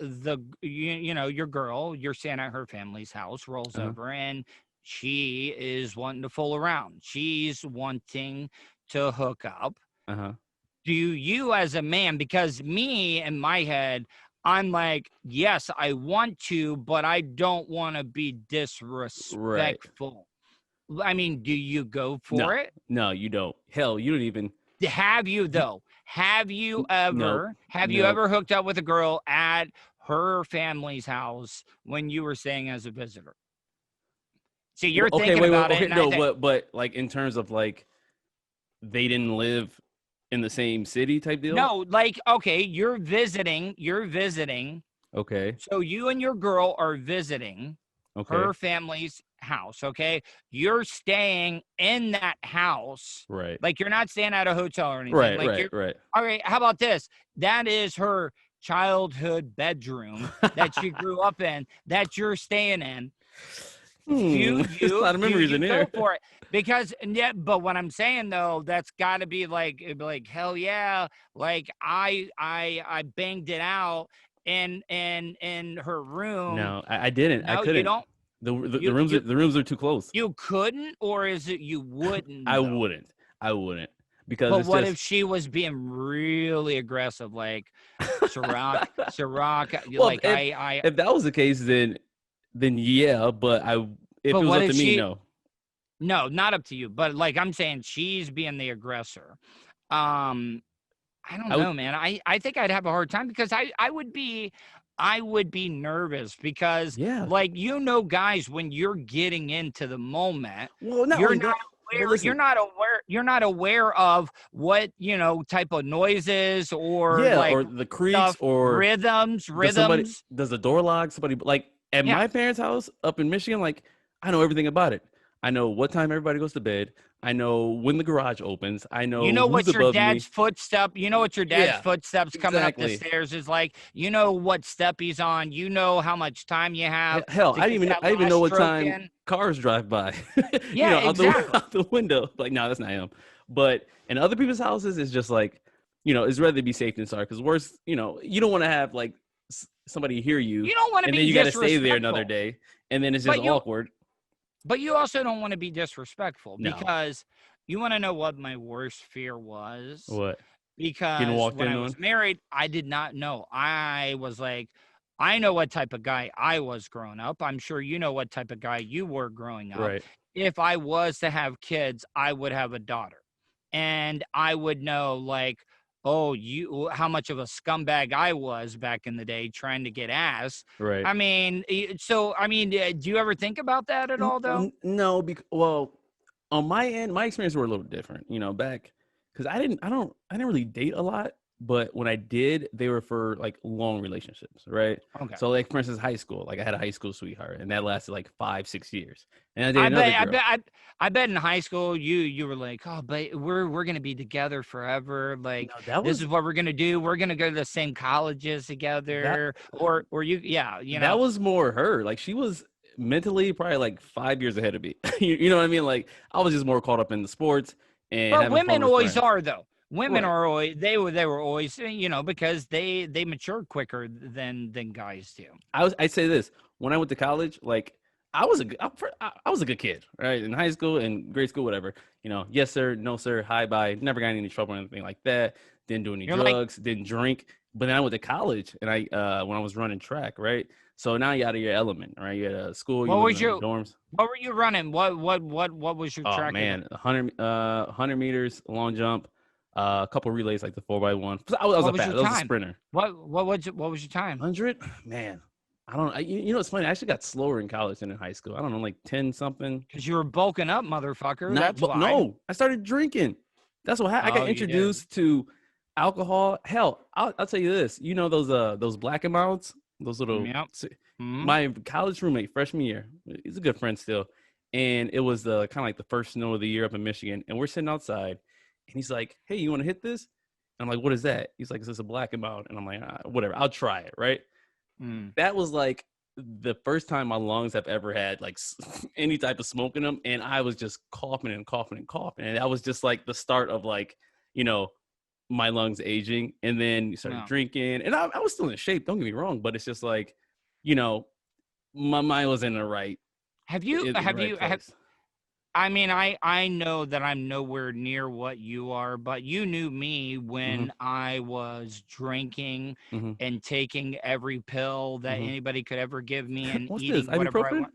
[SPEAKER 2] your girl, you're staying at her family's house, rolls over, and she is wanting to fool around. She's wanting to hook up. Do you as a man, because me in my head, I'm like, yes, I want to, but I don't want to be disrespectful. Right. Do you go for it?
[SPEAKER 1] No, you don't. Hell, you don't even.
[SPEAKER 2] Have you though? Have you ever? You ever hooked up with a girl at her family's house when you were staying as a visitor? See, you're thinking about it.
[SPEAKER 1] No, but like in terms of like, they didn't live in the same city type deal?
[SPEAKER 2] No, like, okay, you're visiting. Okay. So you and your girl are visiting her family's house, okay? You're staying in that house.
[SPEAKER 1] Right.
[SPEAKER 2] Like, you're not staying at a hotel or anything.
[SPEAKER 1] Right.
[SPEAKER 2] All right, how about this? That is her childhood bedroom that she grew up in, that you're staying in.
[SPEAKER 1] There's a lot of memories in here.
[SPEAKER 2] Go for it. Because but what I'm saying though, that's got to be like, hell yeah, like I banged it out in her room.
[SPEAKER 1] No, I didn't.
[SPEAKER 2] No,
[SPEAKER 1] I couldn't.
[SPEAKER 2] You don't.
[SPEAKER 1] The rooms are too close.
[SPEAKER 2] You couldn't, or is it you wouldn't?
[SPEAKER 1] I wouldn't. Because
[SPEAKER 2] but what if she was being really aggressive, like Serak, like
[SPEAKER 1] if that was the case, then yeah, but if it was up to me, no.
[SPEAKER 2] No, not up to you. But like I'm saying, she's being the aggressor. I don't know, man. I think I'd have a hard time because I would be nervous because like guys, when you're getting into the moment, you're not aware of what type of noises or
[SPEAKER 1] or the creaks or
[SPEAKER 2] rhythms.
[SPEAKER 1] Does the door lock? Somebody like at my parents' house up in Michigan, like I know everything about it. I know what time everybody goes to bed. I know when the garage opens. I
[SPEAKER 2] You
[SPEAKER 1] know
[SPEAKER 2] know
[SPEAKER 1] who's
[SPEAKER 2] what your
[SPEAKER 1] above me.
[SPEAKER 2] dad's footstep, you know what your dad's
[SPEAKER 1] Yeah,
[SPEAKER 2] footsteps coming up the
[SPEAKER 1] exactly.
[SPEAKER 2] stairs is like. You know what step he's on. You know how much time you have
[SPEAKER 1] Hell,
[SPEAKER 2] to get that
[SPEAKER 1] I even know
[SPEAKER 2] last
[SPEAKER 1] what
[SPEAKER 2] stroke
[SPEAKER 1] time
[SPEAKER 2] in.
[SPEAKER 1] cars drive by.
[SPEAKER 2] Yeah,
[SPEAKER 1] Out the
[SPEAKER 2] exactly.
[SPEAKER 1] out the window. Like, no, that's not him. But in other people's houses, it's just like, it's rather be safe than sorry. Because worse, you don't want to have like somebody hear you,
[SPEAKER 2] You don't want to
[SPEAKER 1] and then
[SPEAKER 2] be
[SPEAKER 1] you got to stay there another
[SPEAKER 2] disrespectful,
[SPEAKER 1] day, and then it's just
[SPEAKER 2] but you
[SPEAKER 1] awkward.
[SPEAKER 2] but you also don't want to be disrespectful
[SPEAKER 1] No,
[SPEAKER 2] because you want to know what my worst fear was?
[SPEAKER 1] what, getting
[SPEAKER 2] Because
[SPEAKER 1] walked
[SPEAKER 2] when
[SPEAKER 1] in
[SPEAKER 2] I was
[SPEAKER 1] on?
[SPEAKER 2] married, I did not know. I was like, I know what type of guy I was growing up. I'm sure you know what type of guy you were growing up.
[SPEAKER 1] Right.
[SPEAKER 2] If I was to have kids, I would have a daughter. And I would know, like, oh, how much of a scumbag I was back in the day trying to get ass.
[SPEAKER 1] Right.
[SPEAKER 2] I mean, do you ever think about that at all, though?
[SPEAKER 1] No, well, on my end, my experience were a little different. Back because I didn't really date a lot, but when I did, they were for like long relationships, right?
[SPEAKER 2] Okay.
[SPEAKER 1] So, like for instance, high school, like I had a high school sweetheart, and that lasted like 5, 6 years, and I
[SPEAKER 2] I
[SPEAKER 1] dated another
[SPEAKER 2] bet, I
[SPEAKER 1] girl.
[SPEAKER 2] bet, I, I bet in high school you were like, oh, but we're gonna be together forever. Like
[SPEAKER 1] No, that
[SPEAKER 2] this
[SPEAKER 1] was
[SPEAKER 2] is what we're gonna do. We're gonna go to the same colleges
[SPEAKER 1] that
[SPEAKER 2] together, or you, yeah,
[SPEAKER 1] that was more her. Like she was mentally probably like 5 years ahead of me. You know what I mean? Like I was just more caught up in the sports and
[SPEAKER 2] But
[SPEAKER 1] having fun
[SPEAKER 2] women
[SPEAKER 1] with
[SPEAKER 2] always
[SPEAKER 1] friends.
[SPEAKER 2] are though. Women
[SPEAKER 1] Right.
[SPEAKER 2] are always they were always because they mature quicker than guys do.
[SPEAKER 1] I'd say this when I went to college, like I was a good kid, right? In high school and grade school, whatever. Yes sir, no sir, hi bye. Never got in any trouble or anything like that. Didn't do any
[SPEAKER 2] You're like,
[SPEAKER 1] drugs, didn't drink. But then I went to college and I when I was running track, right? So now you're out of your element, right? You're at a school, you
[SPEAKER 2] what
[SPEAKER 1] live in
[SPEAKER 2] was
[SPEAKER 1] the
[SPEAKER 2] your
[SPEAKER 1] dorms.
[SPEAKER 2] what were you running? What was your
[SPEAKER 1] Oh
[SPEAKER 2] track event?
[SPEAKER 1] man, 100 meters, long jump, a couple relays like the 4x1. I was
[SPEAKER 2] What
[SPEAKER 1] a
[SPEAKER 2] was
[SPEAKER 1] fat,
[SPEAKER 2] your
[SPEAKER 1] I was a
[SPEAKER 2] time?
[SPEAKER 1] sprinter.
[SPEAKER 2] What was your time?
[SPEAKER 1] 100, man. I don't. It's funny. I actually got slower in college than in high school. I don't know, like 10 something.
[SPEAKER 2] Because you were bulking up, motherfucker.
[SPEAKER 1] Not,
[SPEAKER 2] That's
[SPEAKER 1] but
[SPEAKER 2] why.
[SPEAKER 1] no, I started drinking. That's what I got
[SPEAKER 2] Oh, you did.
[SPEAKER 1] introduced to alcohol. Hell, I'll tell you this. You know those black and milds, those little.
[SPEAKER 2] Yep. Hmm.
[SPEAKER 1] My college roommate freshman year, he's a good friend still, and it was kind of like the first snow of the year up in Michigan, and we're sitting outside, and he's like, "Hey, you want to hit this?" And I'm like, "What is that?" He's like, "It's just a black and mild," and I'm like, "Whatever, I'll try it." Right.
[SPEAKER 2] Mm.
[SPEAKER 1] That was like the first time my lungs have ever had like any type of smoke in them, and I was just coughing and coughing and coughing, and that was just like the start of like you know my lungs aging. And then you started
[SPEAKER 2] No.
[SPEAKER 1] drinking, and I was still in shape, don't get me wrong, but it's just like you know my mind was in the right
[SPEAKER 2] Have you have you have
[SPEAKER 1] place.
[SPEAKER 2] I mean, I know that I'm nowhere near what you are, but you knew me
[SPEAKER 1] Mm-hmm,
[SPEAKER 2] when I was drinking
[SPEAKER 1] mm-hmm,
[SPEAKER 2] and taking every pill that
[SPEAKER 1] mm-hmm.
[SPEAKER 2] anybody could ever give me and
[SPEAKER 1] What's this,
[SPEAKER 2] eating whatever I
[SPEAKER 1] ibuprofen?
[SPEAKER 2] want.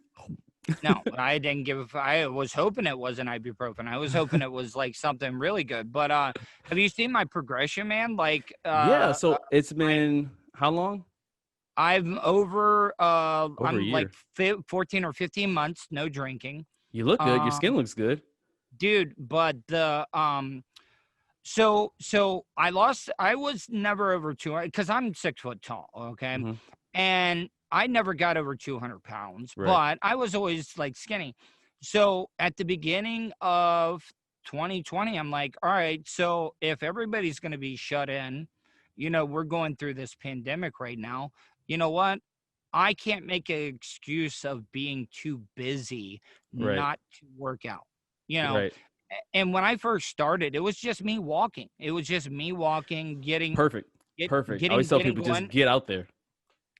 [SPEAKER 2] No, I didn't give. I was hoping it wasn't ibuprofen. I was hoping it was like something really good. But have you seen my progression, man? Like
[SPEAKER 1] Yeah, so it's
[SPEAKER 2] I
[SPEAKER 1] been how long?
[SPEAKER 2] I'm over.
[SPEAKER 1] Over a
[SPEAKER 2] I'm like
[SPEAKER 1] year.
[SPEAKER 2] 14 or 15 months no drinking.
[SPEAKER 1] You look good, your skin
[SPEAKER 2] Um,
[SPEAKER 1] looks good.
[SPEAKER 2] dude, but the so I was never over 200 because I'm 6 foot tall, okay?
[SPEAKER 1] Mm-hmm.
[SPEAKER 2] And I never got over 200 pounds,
[SPEAKER 1] Right.
[SPEAKER 2] but I was always like skinny. So at the beginning of 2020, I'm like, all right, so if everybody's going to be shut in, we're going through this pandemic right now. You know what? I can't make an excuse of being too busy
[SPEAKER 1] Right.
[SPEAKER 2] not to work out. You know,
[SPEAKER 1] Right.
[SPEAKER 2] and when I first started, it was just me walking. It was just me walking,
[SPEAKER 1] Perfect. Perfect. I always tell
[SPEAKER 2] getting
[SPEAKER 1] people just
[SPEAKER 2] going,
[SPEAKER 1] get out there.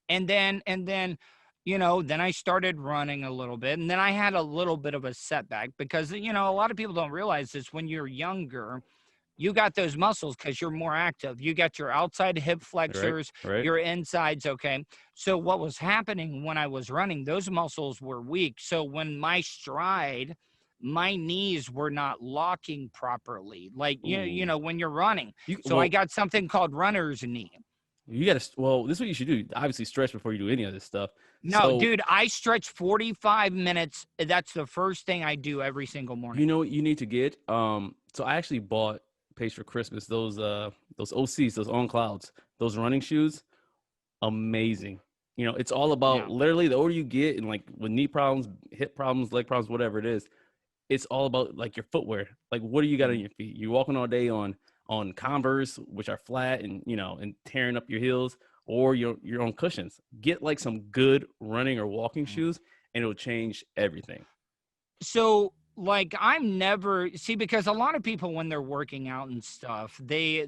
[SPEAKER 2] and then then I started running a little bit, and then I had a little bit of a setback because a lot of people don't realize this when you're younger. You got those muscles because you're more active. You got your outside hip
[SPEAKER 1] Right.
[SPEAKER 2] flexors,
[SPEAKER 1] Right.
[SPEAKER 2] your insides. Okay. So, what was happening when I was running, those muscles were weak. So, when my stride, my knees were not locking properly, like,
[SPEAKER 1] Ooh.
[SPEAKER 2] when you're running.
[SPEAKER 1] You
[SPEAKER 2] So, I
[SPEAKER 1] well,
[SPEAKER 2] got something called runner's knee.
[SPEAKER 1] you gotta well, this is what you should do. Obviously stretch before you do any of this stuff.
[SPEAKER 2] No,
[SPEAKER 1] So
[SPEAKER 2] dude, I stretch 45 minutes. That's the first thing I do every single
[SPEAKER 1] you
[SPEAKER 2] morning.
[SPEAKER 1] know what you need to get? So I actually bought Pace for Christmas, those OCs, those on clouds, those running shoes. Amazing. It's all about
[SPEAKER 2] Yeah.
[SPEAKER 1] literally the older you get and like with knee problems, hip problems, leg problems, whatever it is, it's all about like your footwear. Like, what do you got on your feet? You're walking all day on Converse, which are flat and and tearing up your heels, or you're on cushions. Get like some good running or walking shoes, and it'll change everything.
[SPEAKER 2] So like I'm never see because a lot of people when they're working out and stuff, they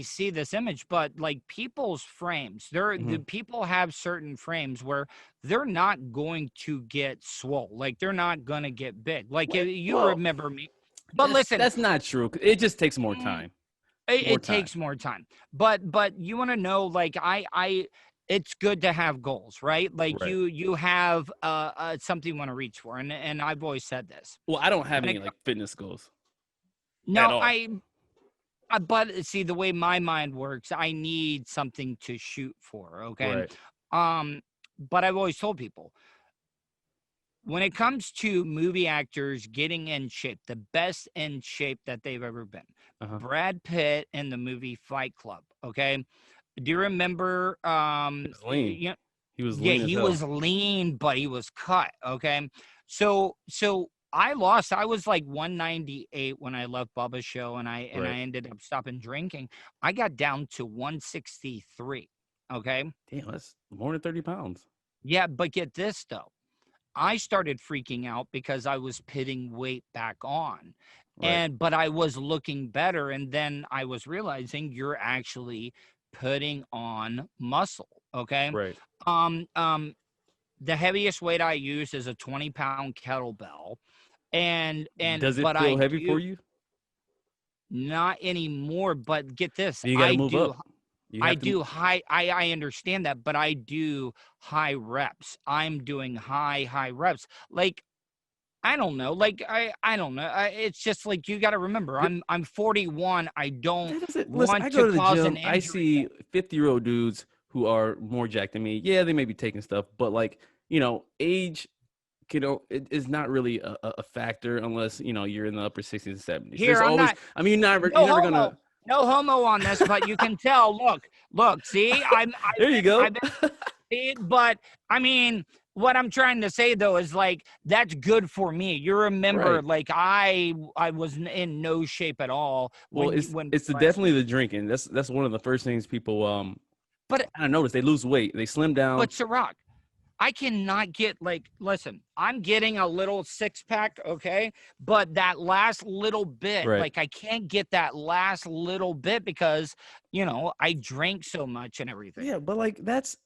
[SPEAKER 2] see this image, but like people's frames, the people have certain frames where they're not going to get swole, like they're not gonna get big. Like you remember me. But listen,
[SPEAKER 1] that's not true. It just takes more time.
[SPEAKER 2] It takes more time. But you want to know, like I it's good to have goals, right? Like you have something you want to reach for, and I've always said this.
[SPEAKER 1] Well, I don't have any like fitness goals.
[SPEAKER 2] No, but see the way my mind works, I need something to shoot for. Okay.
[SPEAKER 1] Right.
[SPEAKER 2] But I've always told people when it comes to movie actors getting in shape, the best in shape that they've ever been, Brad Pitt in the movie Fight Club. Okay. Do you remember?
[SPEAKER 1] He was lean.
[SPEAKER 2] You know,
[SPEAKER 1] he was lean.
[SPEAKER 2] Yeah, he was lean, but he was cut. Okay. So I lost. I was like 198 when I left Bubba's show, and I ended up stopping drinking. I got down to 163. Okay.
[SPEAKER 1] Damn, that's more than 30 pounds.
[SPEAKER 2] Yeah, but get this though. I started freaking out because I was putting weight back on. But I was looking better, and then I was realizing you're actually putting on muscle. Okay.
[SPEAKER 1] Right.
[SPEAKER 2] The heaviest weight I use is a 20-pound kettlebell. And
[SPEAKER 1] does it feel heavy for you?
[SPEAKER 2] Not anymore, but get this.
[SPEAKER 1] You gotta move up.
[SPEAKER 2] I do high. I understand that, but I do high reps. I'm doing high reps. Like, I don't know. Like, I don't know. It's just like you got to remember. I'm 41. I don't want
[SPEAKER 1] I go to the
[SPEAKER 2] cause
[SPEAKER 1] gym,
[SPEAKER 2] an injury.
[SPEAKER 1] I see 50-year-old dudes who are more jacked than me. Yeah, they may be taking stuff, but like age. It is not really a factor unless you're in the upper 60s and 70s.
[SPEAKER 2] Here,
[SPEAKER 1] There's always. I mean, you're never gonna.
[SPEAKER 2] No homo on this, but you can tell. Look. See,
[SPEAKER 1] there you go.
[SPEAKER 2] But I mean, what I'm trying to say though is like that's good for me. You remember, like I was in no shape at all.
[SPEAKER 1] Well, it's definitely the drinking. That's one of the first things people But I notice they lose weight, they slim down.
[SPEAKER 2] But Serak, I cannot get listen, I'm getting a little 6-pack, okay? But that last little bit, like I can't get that last little bit because, I drank so much and everything.
[SPEAKER 1] Yeah, but like that's,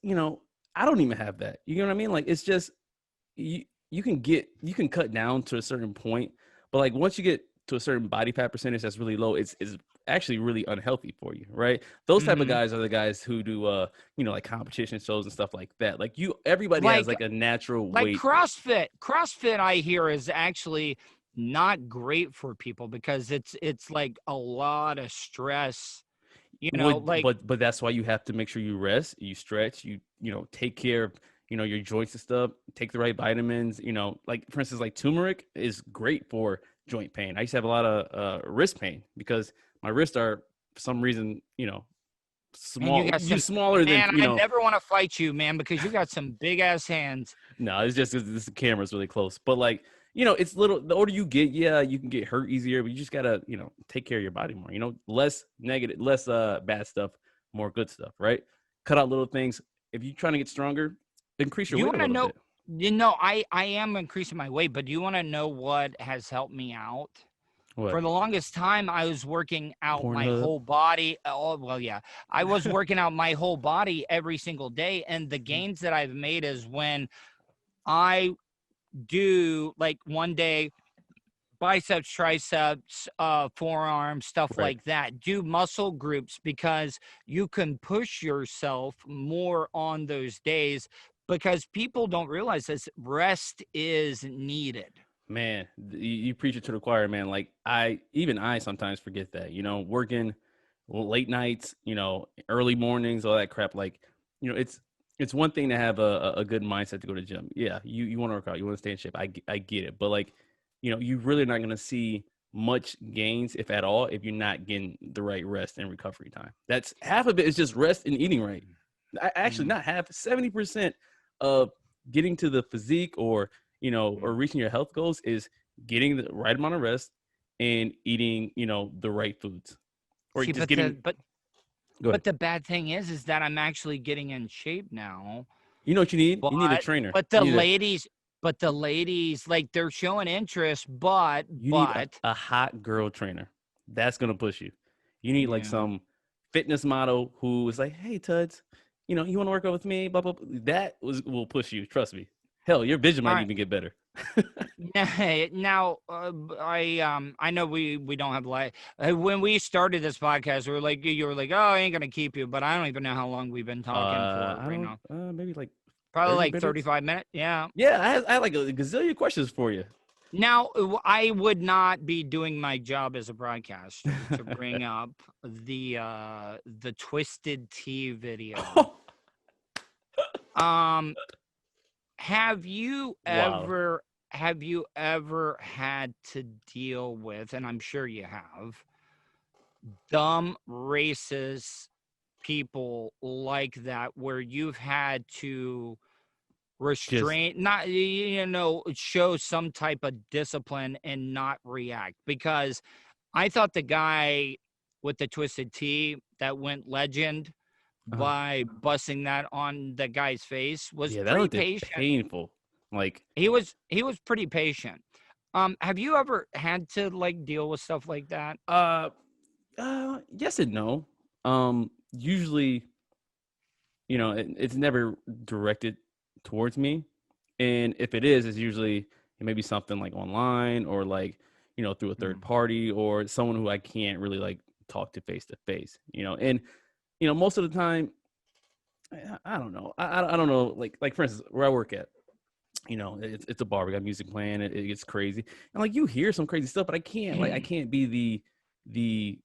[SPEAKER 1] I don't even have that. You know what I mean? Like it's just you can cut down to a certain point, but like once you get to a certain body fat percentage that's really low, it's actually really unhealthy for you, right? Those type of guys are the guys who do like competition shows and stuff like that. Like everybody has like a natural weight.
[SPEAKER 2] CrossFit I hear is actually not great for people because it's like a lot of stress,
[SPEAKER 1] but that's why you have to make sure you rest, you stretch, you take care of your joints and stuff, take the right vitamins, like for instance, like turmeric is great for joint pain. I used to have a lot of wrist pain because my wrists are for some reason, small. You smaller than
[SPEAKER 2] I never want to fight you, man, because you got some big ass hands.
[SPEAKER 1] No, it's just the camera's really close. But like, it's little. The older you get, yeah, you can get hurt easier. But you just gotta, take care of your body more. Less negative, less bad stuff, more good stuff, right? Cut out little things. If you're trying to get stronger, increase your weight a little bit.
[SPEAKER 2] I am increasing my weight, but do you want to know what has helped me out?
[SPEAKER 1] What?
[SPEAKER 2] For the longest time, I was working out my whole body. Oh, well, yeah. I was working out my whole body every single day. And the gains that I've made is when I do, like, one day, biceps, triceps, forearms, stuff like that. Do muscle groups because you can push yourself more on those days because people don't realize this. Rest is needed.
[SPEAKER 1] Man, you preach it to the choir, man. Like I sometimes forget that, working late nights, early mornings, all that crap. Like, it's one thing to have a good mindset to go to the gym. Yeah, you want to work out, you want to stay in shape. I get it, but like, you really not going to see much gains, if at all, if you're not getting the right rest and recovery time. That's half of it is just rest and eating right. Actually, not half, 70% of getting to the physique or or reaching your health goals is getting the right amount of rest and eating, the right foods, or
[SPEAKER 2] See,
[SPEAKER 1] just getting. Go ahead.
[SPEAKER 2] but the bad thing is that I'm actually getting in shape now.
[SPEAKER 1] You know what you need?
[SPEAKER 2] But
[SPEAKER 1] You need a trainer.
[SPEAKER 2] but the
[SPEAKER 1] You need a
[SPEAKER 2] ladies, like they're showing interest, but
[SPEAKER 1] you need a hot girl trainer. That's gonna push you. You need like
[SPEAKER 2] yeah.
[SPEAKER 1] some fitness model who is like, hey Tuds, you want to work out with me? Blah, blah, blah. That will push you. Trust me. Hell, your vision
[SPEAKER 2] All
[SPEAKER 1] might
[SPEAKER 2] right.
[SPEAKER 1] even get better.
[SPEAKER 2] Now, I know we don't have when we started this podcast, we were like, you were like, oh, I ain't gonna keep you, but I don't even know how long we've been talking for
[SPEAKER 1] I
[SPEAKER 2] right
[SPEAKER 1] don't.
[SPEAKER 2] now.
[SPEAKER 1] Maybe like
[SPEAKER 2] Probably
[SPEAKER 1] 30
[SPEAKER 2] like
[SPEAKER 1] minutes.
[SPEAKER 2] 35 minutes. Yeah.
[SPEAKER 1] Yeah, I had like a gazillion questions for you.
[SPEAKER 2] Now, I would not be doing my job as a broadcaster to bring up the Twisted Tea video. Um, have you
[SPEAKER 1] Wow.
[SPEAKER 2] ever had to deal with, and I'm sure you have, dumb racist people like that where you've had to
[SPEAKER 1] Just
[SPEAKER 2] restrain, not show some type of discipline and not react? Because I thought the guy with the Twisted Tea that went legend by busting that on the guy's face was
[SPEAKER 1] yeah, that
[SPEAKER 2] pretty
[SPEAKER 1] looked
[SPEAKER 2] patient.
[SPEAKER 1] painful. Like
[SPEAKER 2] He was pretty patient. Have you ever had to like deal with stuff like that?
[SPEAKER 1] yes and no. Usually, it's never directed towards me, and if it is, it's usually maybe something like online or like through a third party or someone who I can't really like talk to face, and most of the time, I don't know. I don't know. Like for instance, where I work at, it's a bar. We got music playing. It gets crazy, and like you hear some crazy stuff, but I can't be the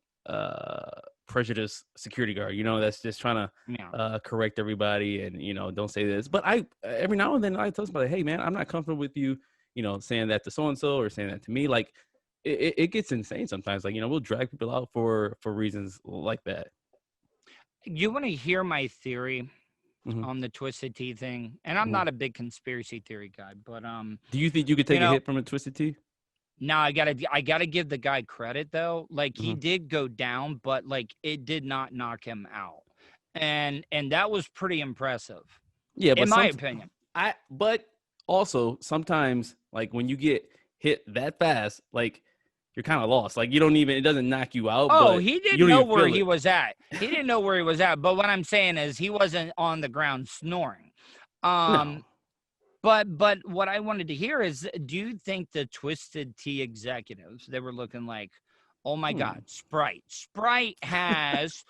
[SPEAKER 1] prejudiced security guard, that's just trying to
[SPEAKER 2] Yeah.
[SPEAKER 1] correct everybody and don't say this. But I every now and then I tell somebody, hey man, I'm not comfortable with you, saying that to so and so or saying that to me. Like it gets insane sometimes. Like we'll drag people out for reasons like that.
[SPEAKER 2] You want to hear my theory
[SPEAKER 1] Mm-hmm.
[SPEAKER 2] on the Twisted Tea thing? And I'm
[SPEAKER 1] Mm-hmm.
[SPEAKER 2] not a big conspiracy theory guy, but
[SPEAKER 1] Do you think you could
[SPEAKER 2] you
[SPEAKER 1] take a
[SPEAKER 2] know,
[SPEAKER 1] hit from a Twisted Tea?
[SPEAKER 2] now I gotta give the guy credit though. Like he
[SPEAKER 1] Mm-hmm.
[SPEAKER 2] did go down, but like it did not knock him out. And that was pretty impressive,
[SPEAKER 1] Yeah,
[SPEAKER 2] in
[SPEAKER 1] but
[SPEAKER 2] my opinion.
[SPEAKER 1] but also sometimes like when you get hit that fast, like you're kind of lost. Like it doesn't knock you out,
[SPEAKER 2] Oh,
[SPEAKER 1] but
[SPEAKER 2] he
[SPEAKER 1] you
[SPEAKER 2] didn't
[SPEAKER 1] don't
[SPEAKER 2] know
[SPEAKER 1] even
[SPEAKER 2] where
[SPEAKER 1] feel
[SPEAKER 2] he
[SPEAKER 1] it.
[SPEAKER 2] was at. He didn't know where he was at. But what I'm saying is he wasn't on the ground snoring.
[SPEAKER 1] No.
[SPEAKER 2] Um, but what I wanted to hear is, do you think the Twisted Tea executives, they were looking like, oh my God, Sprite has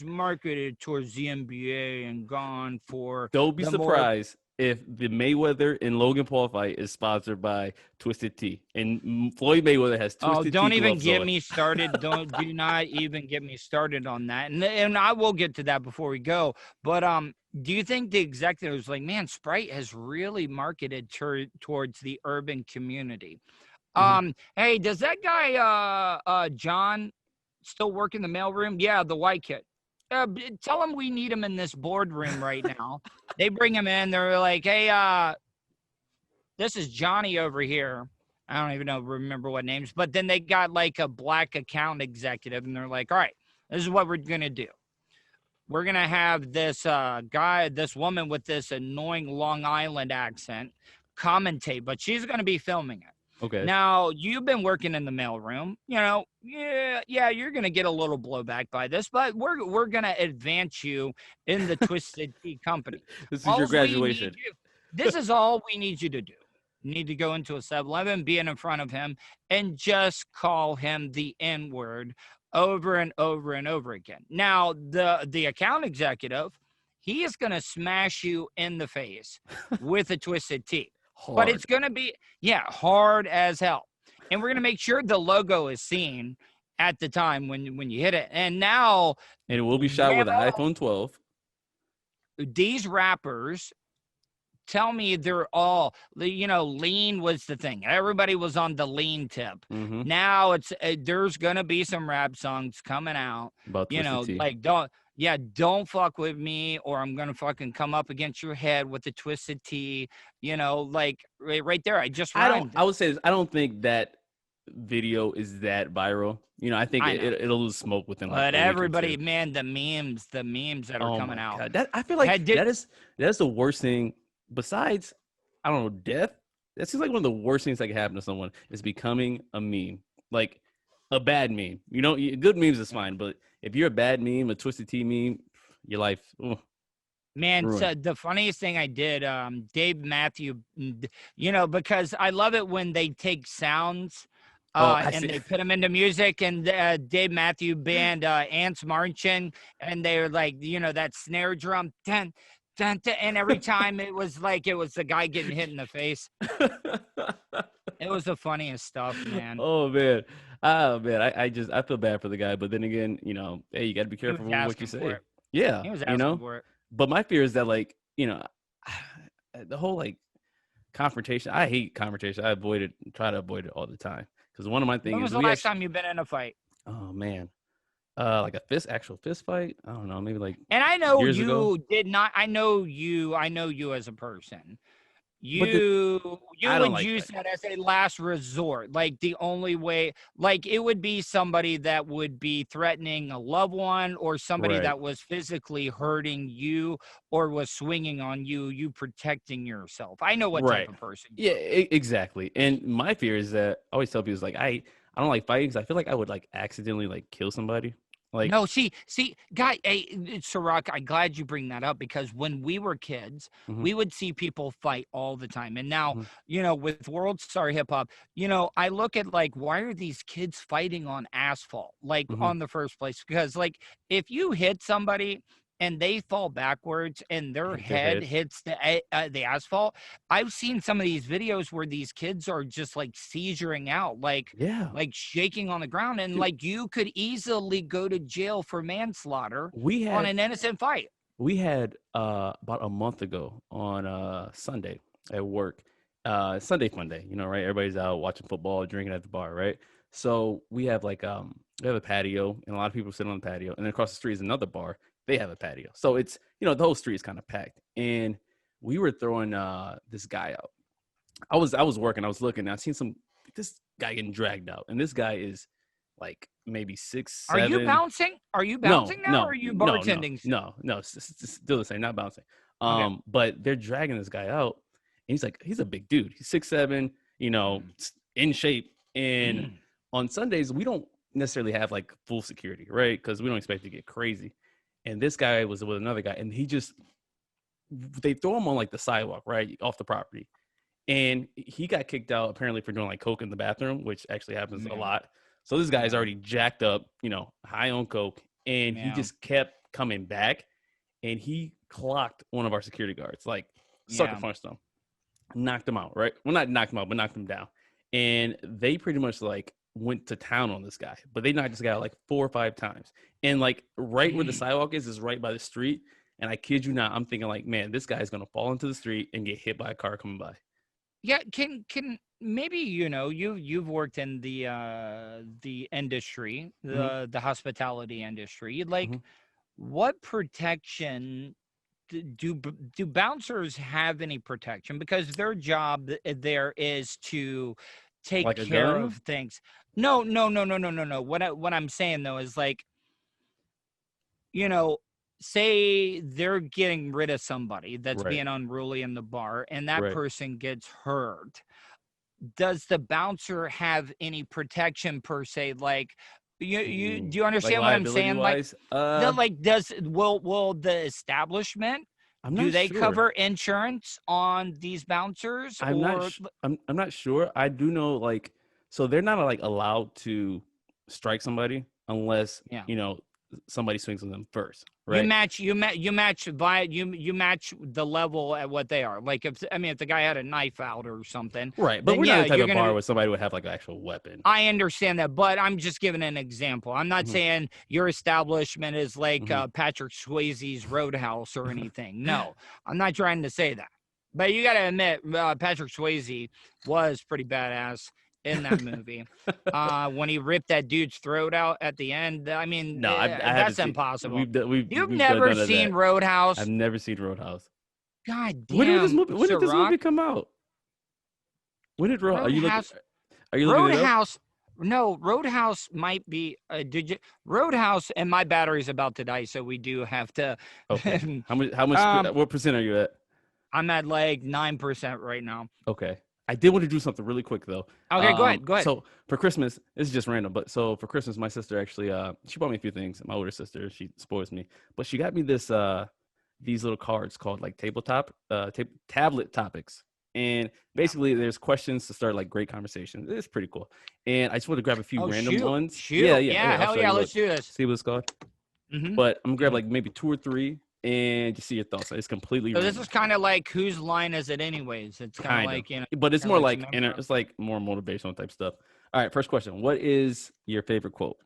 [SPEAKER 2] marketed towards the NBA and gone for
[SPEAKER 1] Don't be
[SPEAKER 2] the more.
[SPEAKER 1] surprised if the Mayweather and Logan Paul fight is sponsored by Twisted Tea, and Floyd Mayweather has
[SPEAKER 2] Oh,
[SPEAKER 1] Twisted Tea
[SPEAKER 2] don't even
[SPEAKER 1] gloves
[SPEAKER 2] get
[SPEAKER 1] on.
[SPEAKER 2] me started. Do not even get me started on that. And I will get to that before we go. But do you think the executives like, man, Sprite has really marketed towards the urban community?
[SPEAKER 1] Mm-hmm.
[SPEAKER 2] Hey, does that guy John still work in the mailroom? Yeah, the white kid. Tell him we need him in this boardroom right now. They bring him in. They're like, hey, this is Johnny over here. I don't even remember what names, but then they got like a black account executive, and they're like, all right, this is what we're gonna do. We're gonna have this this woman with this annoying Long Island accent commentate, but she's gonna be filming it.
[SPEAKER 1] Okay.
[SPEAKER 2] Now, you've been working in the mailroom, yeah, you're gonna get a little blowback by this, but we're gonna advance you in the Twisted Tea company.
[SPEAKER 1] This is your graduation.
[SPEAKER 2] This is all we need you to do. You need to go into a 7-Eleven, be in front of him, and just call him the N-word over and over and over again. Now, the account executive, he is going to smash you in the face with a Twisted Tea.
[SPEAKER 1] Hard.
[SPEAKER 2] But it's going to be, hard as hell. And we're going to make sure the logo is seen at the time when you hit it. And now...
[SPEAKER 1] And it will be shot with an iPhone 12.
[SPEAKER 2] These rappers... tell me they're all, lean was the thing. Everybody was on the lean tip.
[SPEAKER 1] Mm-hmm.
[SPEAKER 2] Now there's gonna be some rap songs coming out.
[SPEAKER 1] About Twisted Tea.
[SPEAKER 2] Like don't fuck with me, or I'm gonna fucking come up against your head with the Twisted Tea. Like right there, I just rhymed.
[SPEAKER 1] I would say this, I don't think that video is that viral. I think it'll lose smoke within like.
[SPEAKER 2] But
[SPEAKER 1] a week
[SPEAKER 2] everybody,
[SPEAKER 1] or two.
[SPEAKER 2] man, the memes that are coming out.
[SPEAKER 1] God. I feel like that's the worst thing. Besides, I don't know, death. That seems like one of the worst things that can happen to someone is becoming a meme, like a bad meme. Good memes is fine, but if you're a bad meme, a Twisted Tea meme, your life.
[SPEAKER 2] Man, so the funniest thing I did, Dave Matthew, because I love it when they take sounds and they put them into music, and Dave Matthew Band, Ants Marching, and they were like, that snare drum, dun, dun, dun, and every time it was the guy getting hit in the face. It was the funniest stuff, man.
[SPEAKER 1] Oh man, I feel bad for the guy, but then again, hey, you got to be careful with what you say. Yeah,
[SPEAKER 2] he was asking for it.
[SPEAKER 1] But my fear is that the whole confrontation. I hate confrontation. Try to avoid it all the time. Because one of my things.
[SPEAKER 2] When was the last time you've been in a fight?
[SPEAKER 1] Oh man, like actual fist fight. I don't know, maybe like.
[SPEAKER 2] And I know
[SPEAKER 1] years ago.
[SPEAKER 2] did not. I know you as a person. You would use that as a last resort, like the only way. Like it would be somebody that would be threatening a loved one, or somebody that was physically hurting you, or was swinging on you. You protecting yourself. I know what type of person.
[SPEAKER 1] Yeah, exactly. And my fear is that I always tell people is I don't like fighting because I feel like I would accidentally kill somebody.
[SPEAKER 2] No, see, guy, Serak, I'm glad you bring that up, because when we were kids, we would see people fight all the time. And now, with World Star Hip Hop, I look at why are these kids fighting on asphalt, on the first place? Because if you hit somebody and they fall backwards and their head hits the asphalt. I've seen some of these videos where these kids are just seizuring out, shaking on the ground, and you could easily go to jail for manslaughter on an innocent fight.
[SPEAKER 1] We had about a month ago on Sunday at work, Sunday fun day, right? Everybody's out watching football, drinking at the bar, right? So we have we have a patio, and a lot of people sit on the patio, and then across the street is another bar. They have a patio. So it's, the whole street is kind of packed. And we were throwing this guy out. I was working. I was looking. I seen this guy getting dragged out. And this guy is maybe 6'7".
[SPEAKER 2] Are you bouncing? Are you bouncing now? Or are you bartending?
[SPEAKER 1] No. It's still the same. Not bouncing. Okay. But they're dragging this guy out. And he's a big dude. He's 6'7", in shape. And on Sundays, we don't necessarily have full security, right? Because we don't expect to get crazy. And this guy was with another guy, and they throw him on the sidewalk, right, off the property. And he got kicked out apparently for doing coke in the bathroom, which actually happens a lot. So this guy's already jacked up, high on coke, and he just kept coming back, and he clocked one of our security guards, sucker punched him, knocked him out, right? Well, not knocked him out, but knocked him down. And they pretty much went to town on this guy, but they knocked this guy out 4 or 5 times. And right where the sidewalk is right by the street. And I kid you not, I'm thinking man, this guy's gonna fall into the street and get hit by a car coming by.
[SPEAKER 2] Yeah, can maybe you've worked in the industry, the hospitality industry. What protection do bouncers have any protection? Because their job there is to take care of things. No. What I'm saying though is say they're getting rid of somebody that's being unruly in the bar, and that person gets hurt. Does the bouncer have any protection per se? Do you understand what I'm saying? Will the establishment, do they cover insurance on these bouncers?
[SPEAKER 1] I'm not sure. I do know so they're not allowed to strike somebody unless somebody swings on them first, right?
[SPEAKER 2] You match the level at what they are. If the guy had a knife out or something,
[SPEAKER 1] right? But we're not the type of bar where somebody would have an actual weapon.
[SPEAKER 2] I understand that, but I'm just giving an example. I'm not saying your establishment is Patrick Swayze's Roadhouse or anything. No, I'm not trying to say that. But you got to admit, Patrick Swayze was pretty badass in that movie. When he ripped that dude's throat out at the end, I mean,
[SPEAKER 1] No, I haven't
[SPEAKER 2] that's
[SPEAKER 1] seen.
[SPEAKER 2] impossible. You've
[SPEAKER 1] We've done
[SPEAKER 2] never
[SPEAKER 1] none of
[SPEAKER 2] seen
[SPEAKER 1] that.
[SPEAKER 2] Roadhouse?
[SPEAKER 1] I've never seen Roadhouse.
[SPEAKER 2] God
[SPEAKER 1] When did this
[SPEAKER 2] damn,
[SPEAKER 1] movie? When did this movie come out? When did Roadhouse? Are you looking it up?
[SPEAKER 2] Roadhouse. No, Roadhouse might be. Roadhouse, and my battery's about to die, so we do have to.
[SPEAKER 1] Okay. How much? What percent are you at?
[SPEAKER 2] I'm at like 9% right now.
[SPEAKER 1] Okay. I did want to do something really quick though.
[SPEAKER 2] Okay, go ahead.
[SPEAKER 1] So for Christmas, this is just random, but so for Christmas, my sister actually she bought me a few things. My older sister, she spoils me, but she got me these little cards called like tablet topics. And basically, there's questions to start like great conversations. It's pretty cool. And I just want to grab a few random ones.
[SPEAKER 2] Shoot. Yeah, hell yeah, let's do this.
[SPEAKER 1] See what it's called. Mm-hmm. But I'm gonna grab like maybe 2 or 3 and just see your thoughts. It's completely.
[SPEAKER 2] So this is kind of like whose line is it, anyways? It's kind of like, you know.
[SPEAKER 1] But it's more like it's like more motivational type stuff. All right, first question: what is your favorite quote,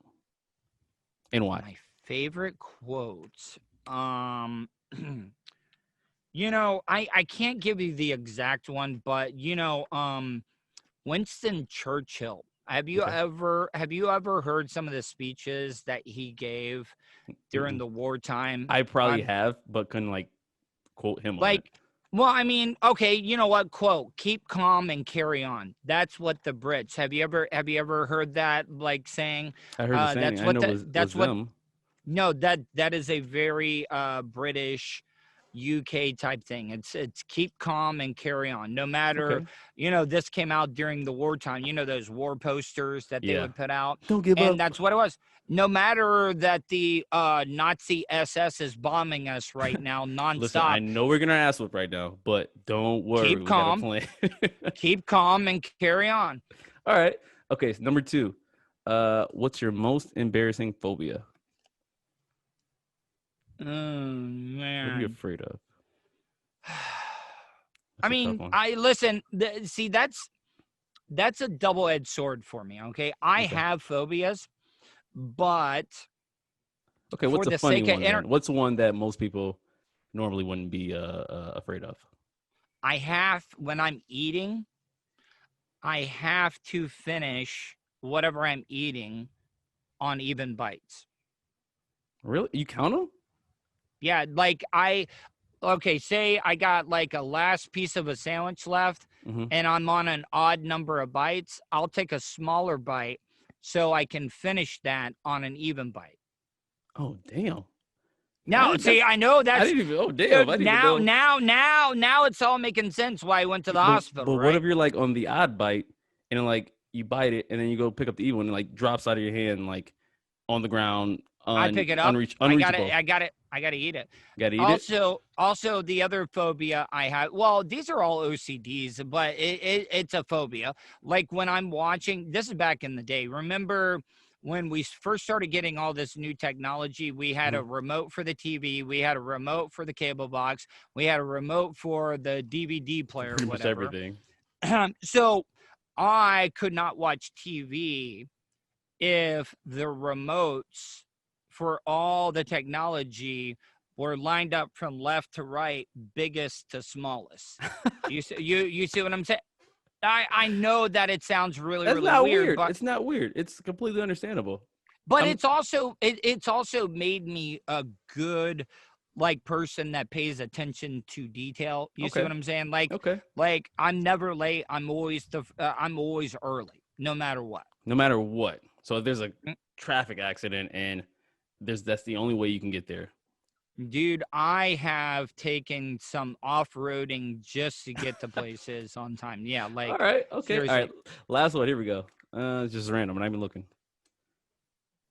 [SPEAKER 1] and why?
[SPEAKER 2] My favorite quote. You know, I can't give you the exact one, but you know, Winston Churchill. Have you ever heard some of the speeches that he gave during the wartime?
[SPEAKER 1] I probably have, but couldn't like quote him
[SPEAKER 2] like
[SPEAKER 1] on it.
[SPEAKER 2] Well, I mean, okay, you know what? Quote: "Keep calm and carry on." That's what the Brits. Have you ever heard that like saying?
[SPEAKER 1] I heard the saying.
[SPEAKER 2] That's
[SPEAKER 1] I
[SPEAKER 2] what
[SPEAKER 1] know
[SPEAKER 2] the,
[SPEAKER 1] was,
[SPEAKER 2] that's
[SPEAKER 1] was
[SPEAKER 2] what.
[SPEAKER 1] them.
[SPEAKER 2] No, that is a very British, UK type thing. It's keep calm and carry on. No matter, you know, this came out during the wartime. You know those war posters that they would put out.
[SPEAKER 1] Don't give up.
[SPEAKER 2] And that's what it was. No matter that the Nazi SS is bombing us right now nonstop.
[SPEAKER 1] Listen, I know we're gonna ass whip right now, but don't worry.
[SPEAKER 2] Keep calm. Keep calm and carry on.
[SPEAKER 1] All right. Okay. So number 2. What's your most embarrassing phobia?
[SPEAKER 2] Man.
[SPEAKER 1] What are you afraid of?
[SPEAKER 2] I mean, listen. See, that's a double-edged sword for me. Okay, I have phobias, but
[SPEAKER 1] what's a funny one? What's one that most people normally wouldn't be afraid of?
[SPEAKER 2] When I'm eating, I have to finish whatever I'm eating on even bites.
[SPEAKER 1] Really? You count them?
[SPEAKER 2] Yeah, like say I got like a last piece of a sandwich left and I'm on an odd number of bites, I'll take a smaller bite so I can finish that on an even bite.
[SPEAKER 1] Oh, damn.
[SPEAKER 2] Now, see, I know that's...
[SPEAKER 1] I didn't even... Oh, damn. I didn't
[SPEAKER 2] now it's all making sense why I went to the hospital,
[SPEAKER 1] But what if you're like on the odd bite and like you bite it and then you go pick up the even one and like drops out of your hand like on the ground...
[SPEAKER 2] I pick it up. I got it. I got to eat it. Also, the other phobia I have. Well, these are all OCDs, but it's a phobia. Like when I'm watching. This is back in the day. Remember when we first started getting all this new technology? We had a remote for the TV. We had a remote for the cable box. We had a remote for the DVD player.
[SPEAKER 1] Pretty much everything.
[SPEAKER 2] So I could not watch TV if the remotes for all the technology were lined up from left to right, biggest to smallest. You see what I'm saying? I know that it sounds really weird. But
[SPEAKER 1] it's not weird. It's completely understandable.
[SPEAKER 2] But it's also made me a good like person that pays attention to detail. You see what I'm saying? Like I'm never late. I'm always early, no matter what.
[SPEAKER 1] No matter what. So if there's a traffic accident and that's the only way you can get there.
[SPEAKER 2] Dude, I have taken some off-roading just to get to places on time. Yeah, like
[SPEAKER 1] all right, okay.
[SPEAKER 2] Seriously.
[SPEAKER 1] All right. Last one, here we go. It's just random. I'm not even looking.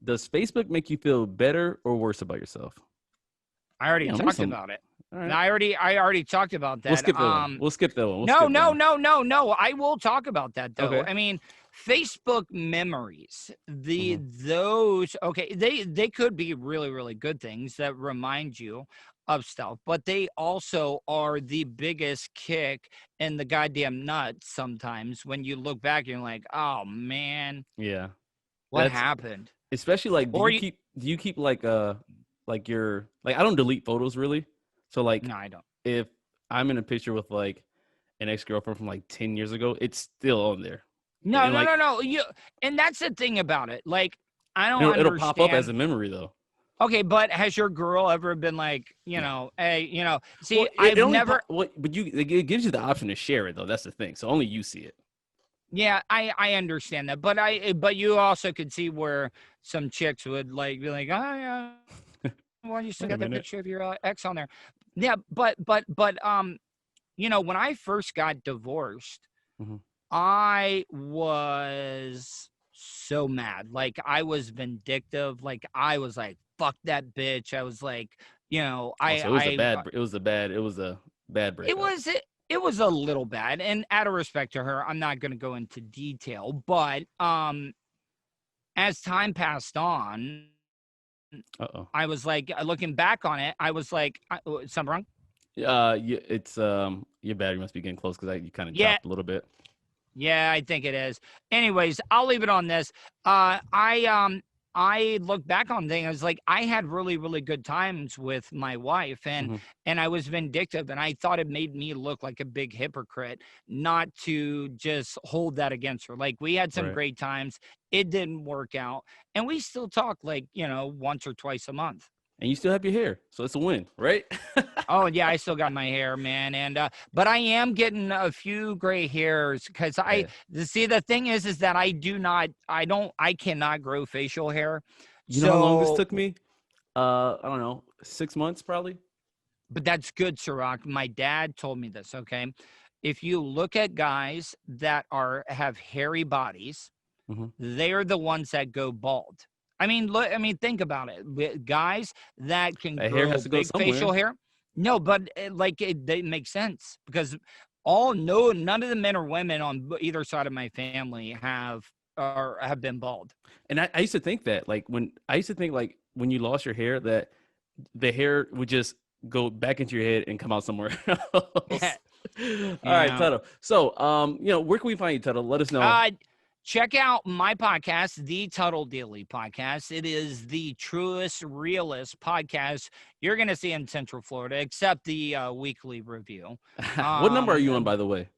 [SPEAKER 1] Does Facebook make you feel better or worse about yourself?
[SPEAKER 2] I already talked about it. All right. I already talked about that.
[SPEAKER 1] We'll skip that one. We'll skip that one.
[SPEAKER 2] No. I will talk about that though.
[SPEAKER 1] Okay.
[SPEAKER 2] I mean, Facebook memories, they could be really, really good things that remind you of stuff, but they also are the biggest kick in the goddamn nuts sometimes when you look back and you're like, oh man.
[SPEAKER 1] Yeah.
[SPEAKER 2] What happened?
[SPEAKER 1] Especially like, do you keep like your, like I don't delete photos really. So like,
[SPEAKER 2] no, I don't.
[SPEAKER 1] If I'm in a picture with like an ex-girlfriend from like 10 years ago, it's still on there.
[SPEAKER 2] No,
[SPEAKER 1] And
[SPEAKER 2] no,
[SPEAKER 1] like,
[SPEAKER 2] no, no. And that's the thing about it. Like, I don't
[SPEAKER 1] it'll pop up as
[SPEAKER 2] understand.
[SPEAKER 1] a memory though.
[SPEAKER 2] Okay, but has your girl ever been like,
[SPEAKER 1] No.
[SPEAKER 2] hey,
[SPEAKER 1] Well,
[SPEAKER 2] see, I've
[SPEAKER 1] it only
[SPEAKER 2] never.
[SPEAKER 1] but it gives you the option to share it though. That's the thing. So only you see it.
[SPEAKER 2] Yeah, I understand that, but you also could see where some chicks would like be like, oh yeah, well, you still
[SPEAKER 1] Wait a
[SPEAKER 2] got that
[SPEAKER 1] minute.
[SPEAKER 2] picture of your ex on there. Yeah, when I first got divorced,
[SPEAKER 1] Mm-hmm.
[SPEAKER 2] I was so mad. Like I was vindictive. Like I was like, fuck that bitch. I was like,
[SPEAKER 1] Oh, so it was a bad
[SPEAKER 2] it
[SPEAKER 1] breakup.
[SPEAKER 2] was it was a little bad. And out of respect to her, I'm not going to go into detail, but as time passed on,
[SPEAKER 1] Uh-oh.
[SPEAKER 2] I was like, looking back on it, I was like, something wrong?
[SPEAKER 1] It's your battery must be getting close because you kind of
[SPEAKER 2] Yeah,
[SPEAKER 1] dropped a little bit.
[SPEAKER 2] yeah, I think it is. Anyways, I'll leave it on this. I look back on things. I was like, I had really, really good times with my wife, and
[SPEAKER 1] Mm-hmm.
[SPEAKER 2] I was vindictive, and I thought it made me look like a big hypocrite not to just hold that against her. Like we had some
[SPEAKER 1] Right.
[SPEAKER 2] great times. It didn't work out, and we still talk like once or twice a month.
[SPEAKER 1] And you still have your hair, so it's a win, right?
[SPEAKER 2] Oh yeah, I still got my hair, man, and but I am getting a few gray hairs because
[SPEAKER 1] Yeah.
[SPEAKER 2] see the thing is that I cannot grow facial hair,
[SPEAKER 1] You know how long this
[SPEAKER 2] so
[SPEAKER 1] took me? I don't know, 6 months probably.
[SPEAKER 2] but that's good, Serak. My dad told me this. Okay, if you look at guys that have hairy bodies,
[SPEAKER 1] Mm-hmm.
[SPEAKER 2] they are the ones that go bald. I mean, look. I mean, think about it. Guys that can
[SPEAKER 1] That hair
[SPEAKER 2] grow
[SPEAKER 1] has to go
[SPEAKER 2] big facial
[SPEAKER 1] somewhere.
[SPEAKER 2] hair. No, but they make sense because none of the men or women on either side of my family have been bald.
[SPEAKER 1] And I used to think that, like when you lost your hair, that the hair would just go back into your head and come out somewhere else. All right,
[SPEAKER 2] Yeah.
[SPEAKER 1] Tuttle. So, where can we find you, Tuttle? Let us know.
[SPEAKER 2] Uh, Check out my podcast, the Tuddle Daily Podcast. It is the truest, realest podcast you're going to see in Central Florida, except the weekly review.
[SPEAKER 1] What number are you on,
[SPEAKER 2] Um,
[SPEAKER 1] by the way?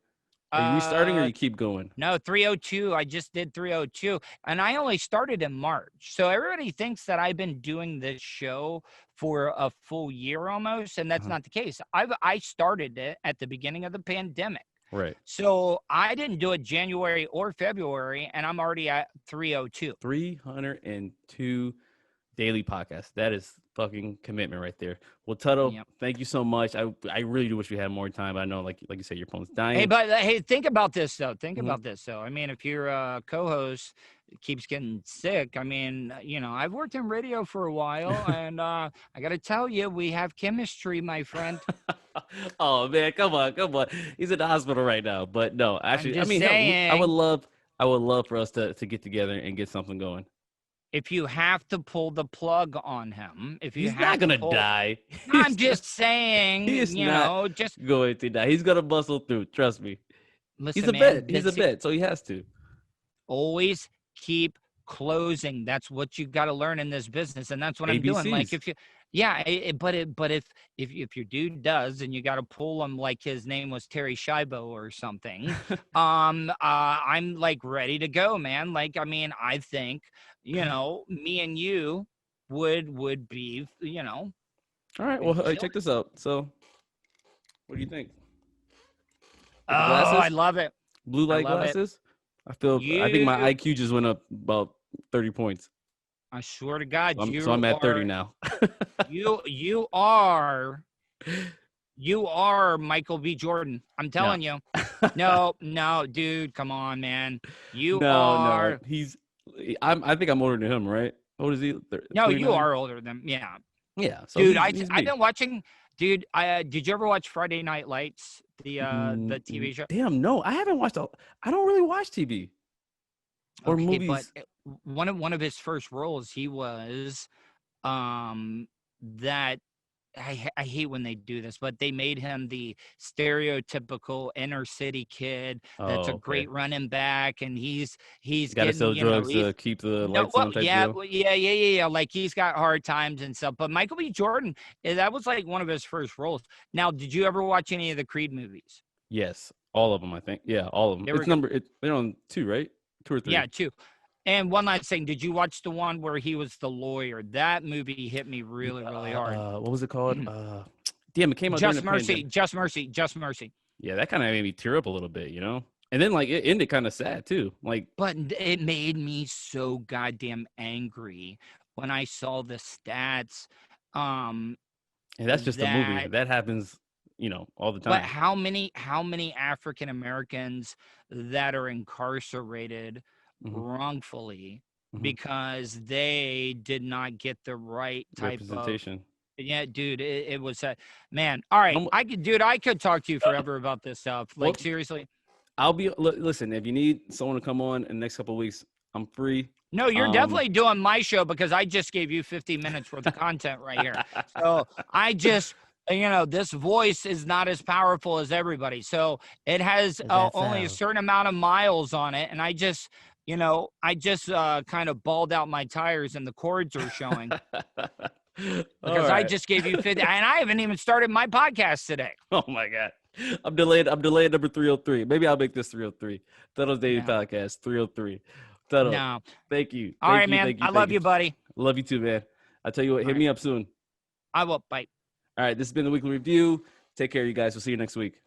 [SPEAKER 1] Are you restarting or
[SPEAKER 2] uh,
[SPEAKER 1] you keep going?
[SPEAKER 2] no, 302. I just did 302, and I only started in March. So everybody thinks that I've been doing this show for a full year almost, and that's
[SPEAKER 1] Uh-huh.
[SPEAKER 2] not the case. I started it at the beginning of the pandemic.
[SPEAKER 1] Right.
[SPEAKER 2] So I didn't do it January or February, and I'm already at 302.
[SPEAKER 1] 302 daily podcast. That is fucking commitment right there. Well, Tuttle,
[SPEAKER 2] Yep.
[SPEAKER 1] thank you so much. I really do wish we had more time. But I know, like you said, your phone's
[SPEAKER 2] Hey,
[SPEAKER 1] dying.
[SPEAKER 2] but hey, think about this though. Think
[SPEAKER 1] Mhm.
[SPEAKER 2] about this though. I mean, if your co-host keeps getting sick, I mean, I've worked in radio for a while, and I got to tell you, we have chemistry, my friend.
[SPEAKER 1] Oh man, come on. He's in the hospital right now. But no,
[SPEAKER 2] I'm
[SPEAKER 1] actually, I
[SPEAKER 2] just
[SPEAKER 1] mean, hell,
[SPEAKER 2] saying,
[SPEAKER 1] I would love for us to get together and get something going.
[SPEAKER 2] if you have to pull the plug on him, if you
[SPEAKER 1] He's not
[SPEAKER 2] have to
[SPEAKER 1] gonna
[SPEAKER 2] pull,
[SPEAKER 1] die.
[SPEAKER 2] I'm just
[SPEAKER 1] He
[SPEAKER 2] saying,
[SPEAKER 1] is not
[SPEAKER 2] just
[SPEAKER 1] going to die. He's gonna bustle through. Trust me. He's
[SPEAKER 2] listen,
[SPEAKER 1] a vet.
[SPEAKER 2] man.
[SPEAKER 1] He's a vet, so he has to.
[SPEAKER 2] Always keep closing. That's what you got to learn in this business, and that's what I'm doing. Like
[SPEAKER 1] ABCs.
[SPEAKER 2] if you, yeah, but if your dude does, and you got to pull him like his name was Terry Schiavo or something, I'm like ready to go, man. Like I mean, I think me and you would be
[SPEAKER 1] All right.
[SPEAKER 2] we'd
[SPEAKER 1] Well,
[SPEAKER 2] be
[SPEAKER 1] hey,
[SPEAKER 2] killing.
[SPEAKER 1] check this out. So, what do you think?
[SPEAKER 2] Oh,
[SPEAKER 1] With the
[SPEAKER 2] I
[SPEAKER 1] glasses,
[SPEAKER 2] love it.
[SPEAKER 1] blue
[SPEAKER 2] I
[SPEAKER 1] light
[SPEAKER 2] love it.
[SPEAKER 1] glasses. I think my
[SPEAKER 2] You,
[SPEAKER 1] IQ just went up about 30 points.
[SPEAKER 2] I swear to God,
[SPEAKER 1] So I'm at 30 now.
[SPEAKER 2] you are. You are Michael B. Jordan. I'm
[SPEAKER 1] No.
[SPEAKER 2] telling you. No, no, dude, come on, man. You
[SPEAKER 1] No.
[SPEAKER 2] are
[SPEAKER 1] I think I'm older than him, right? What is he?
[SPEAKER 2] no, you
[SPEAKER 1] 29?
[SPEAKER 2] are older than yeah.
[SPEAKER 1] Yeah. So
[SPEAKER 2] Dude,
[SPEAKER 1] he's
[SPEAKER 2] I've
[SPEAKER 1] me.
[SPEAKER 2] been watching dude, I did you ever watch Friday Night Lights? The TV show?
[SPEAKER 1] Damn, no. I haven't watched I don't really watch TV or
[SPEAKER 2] Okay, but
[SPEAKER 1] movies.
[SPEAKER 2] one of his first roles, he was that I hate when they do this, but they made him the stereotypical inner city kid that's a great running back, and he's
[SPEAKER 1] Got to
[SPEAKER 2] getting,
[SPEAKER 1] sell drugs to keep the lights on type deal.
[SPEAKER 2] Yeah. Like he's got hard times and stuff. But Michael B. Jordan, that was like one of his first roles. Now, did you ever watch any of the Creed movies?
[SPEAKER 1] Yes, all of them. I think. Yeah, all of them. They're on 2, right? 2 or 3.
[SPEAKER 2] Yeah, 2. And one last thing, did you watch the one where he was the lawyer? That movie hit me really, really hard.
[SPEAKER 1] What was it called? Damn, it came out
[SPEAKER 2] Just
[SPEAKER 1] during the
[SPEAKER 2] Mercy, Just Mercy, Just Mercy.
[SPEAKER 1] Yeah, that kind of made me tear up a little bit, And then like it ended kind of sad too.
[SPEAKER 2] But it made me so goddamn angry when I saw the stats.
[SPEAKER 1] And that's just a movie. That happens, all the time.
[SPEAKER 2] But how many African Americans that are incarcerated wrongfully because they did not get the right type
[SPEAKER 1] representation?
[SPEAKER 2] Yeah, dude, it was man. All right, I could talk to you forever about this stuff. Like, seriously.
[SPEAKER 1] Listen, if you need someone to come on in the next couple of weeks, I'm free.
[SPEAKER 2] No, you're definitely doing my show because I just gave you 15 minutes worth of content right here. So I just, this voice is not as powerful as everybody. So it has only a certain amount of miles on it. And I just kind of balled out my tires and the cords are showing. Because I just gave you 50, and I haven't even started my podcast today.
[SPEAKER 1] Oh my God. I'm delayed number 303. Maybe I'll make this 303. Tuddle's Daily Podcast 303. Tuddle.
[SPEAKER 2] No.
[SPEAKER 1] Thank you.
[SPEAKER 2] All right, man. I love you, buddy.
[SPEAKER 1] Love you too, man. I'll tell you what, hit me up soon.
[SPEAKER 2] I will. Bye.
[SPEAKER 1] All right, this has been the weekly review. Take care, you guys. We'll see you next week.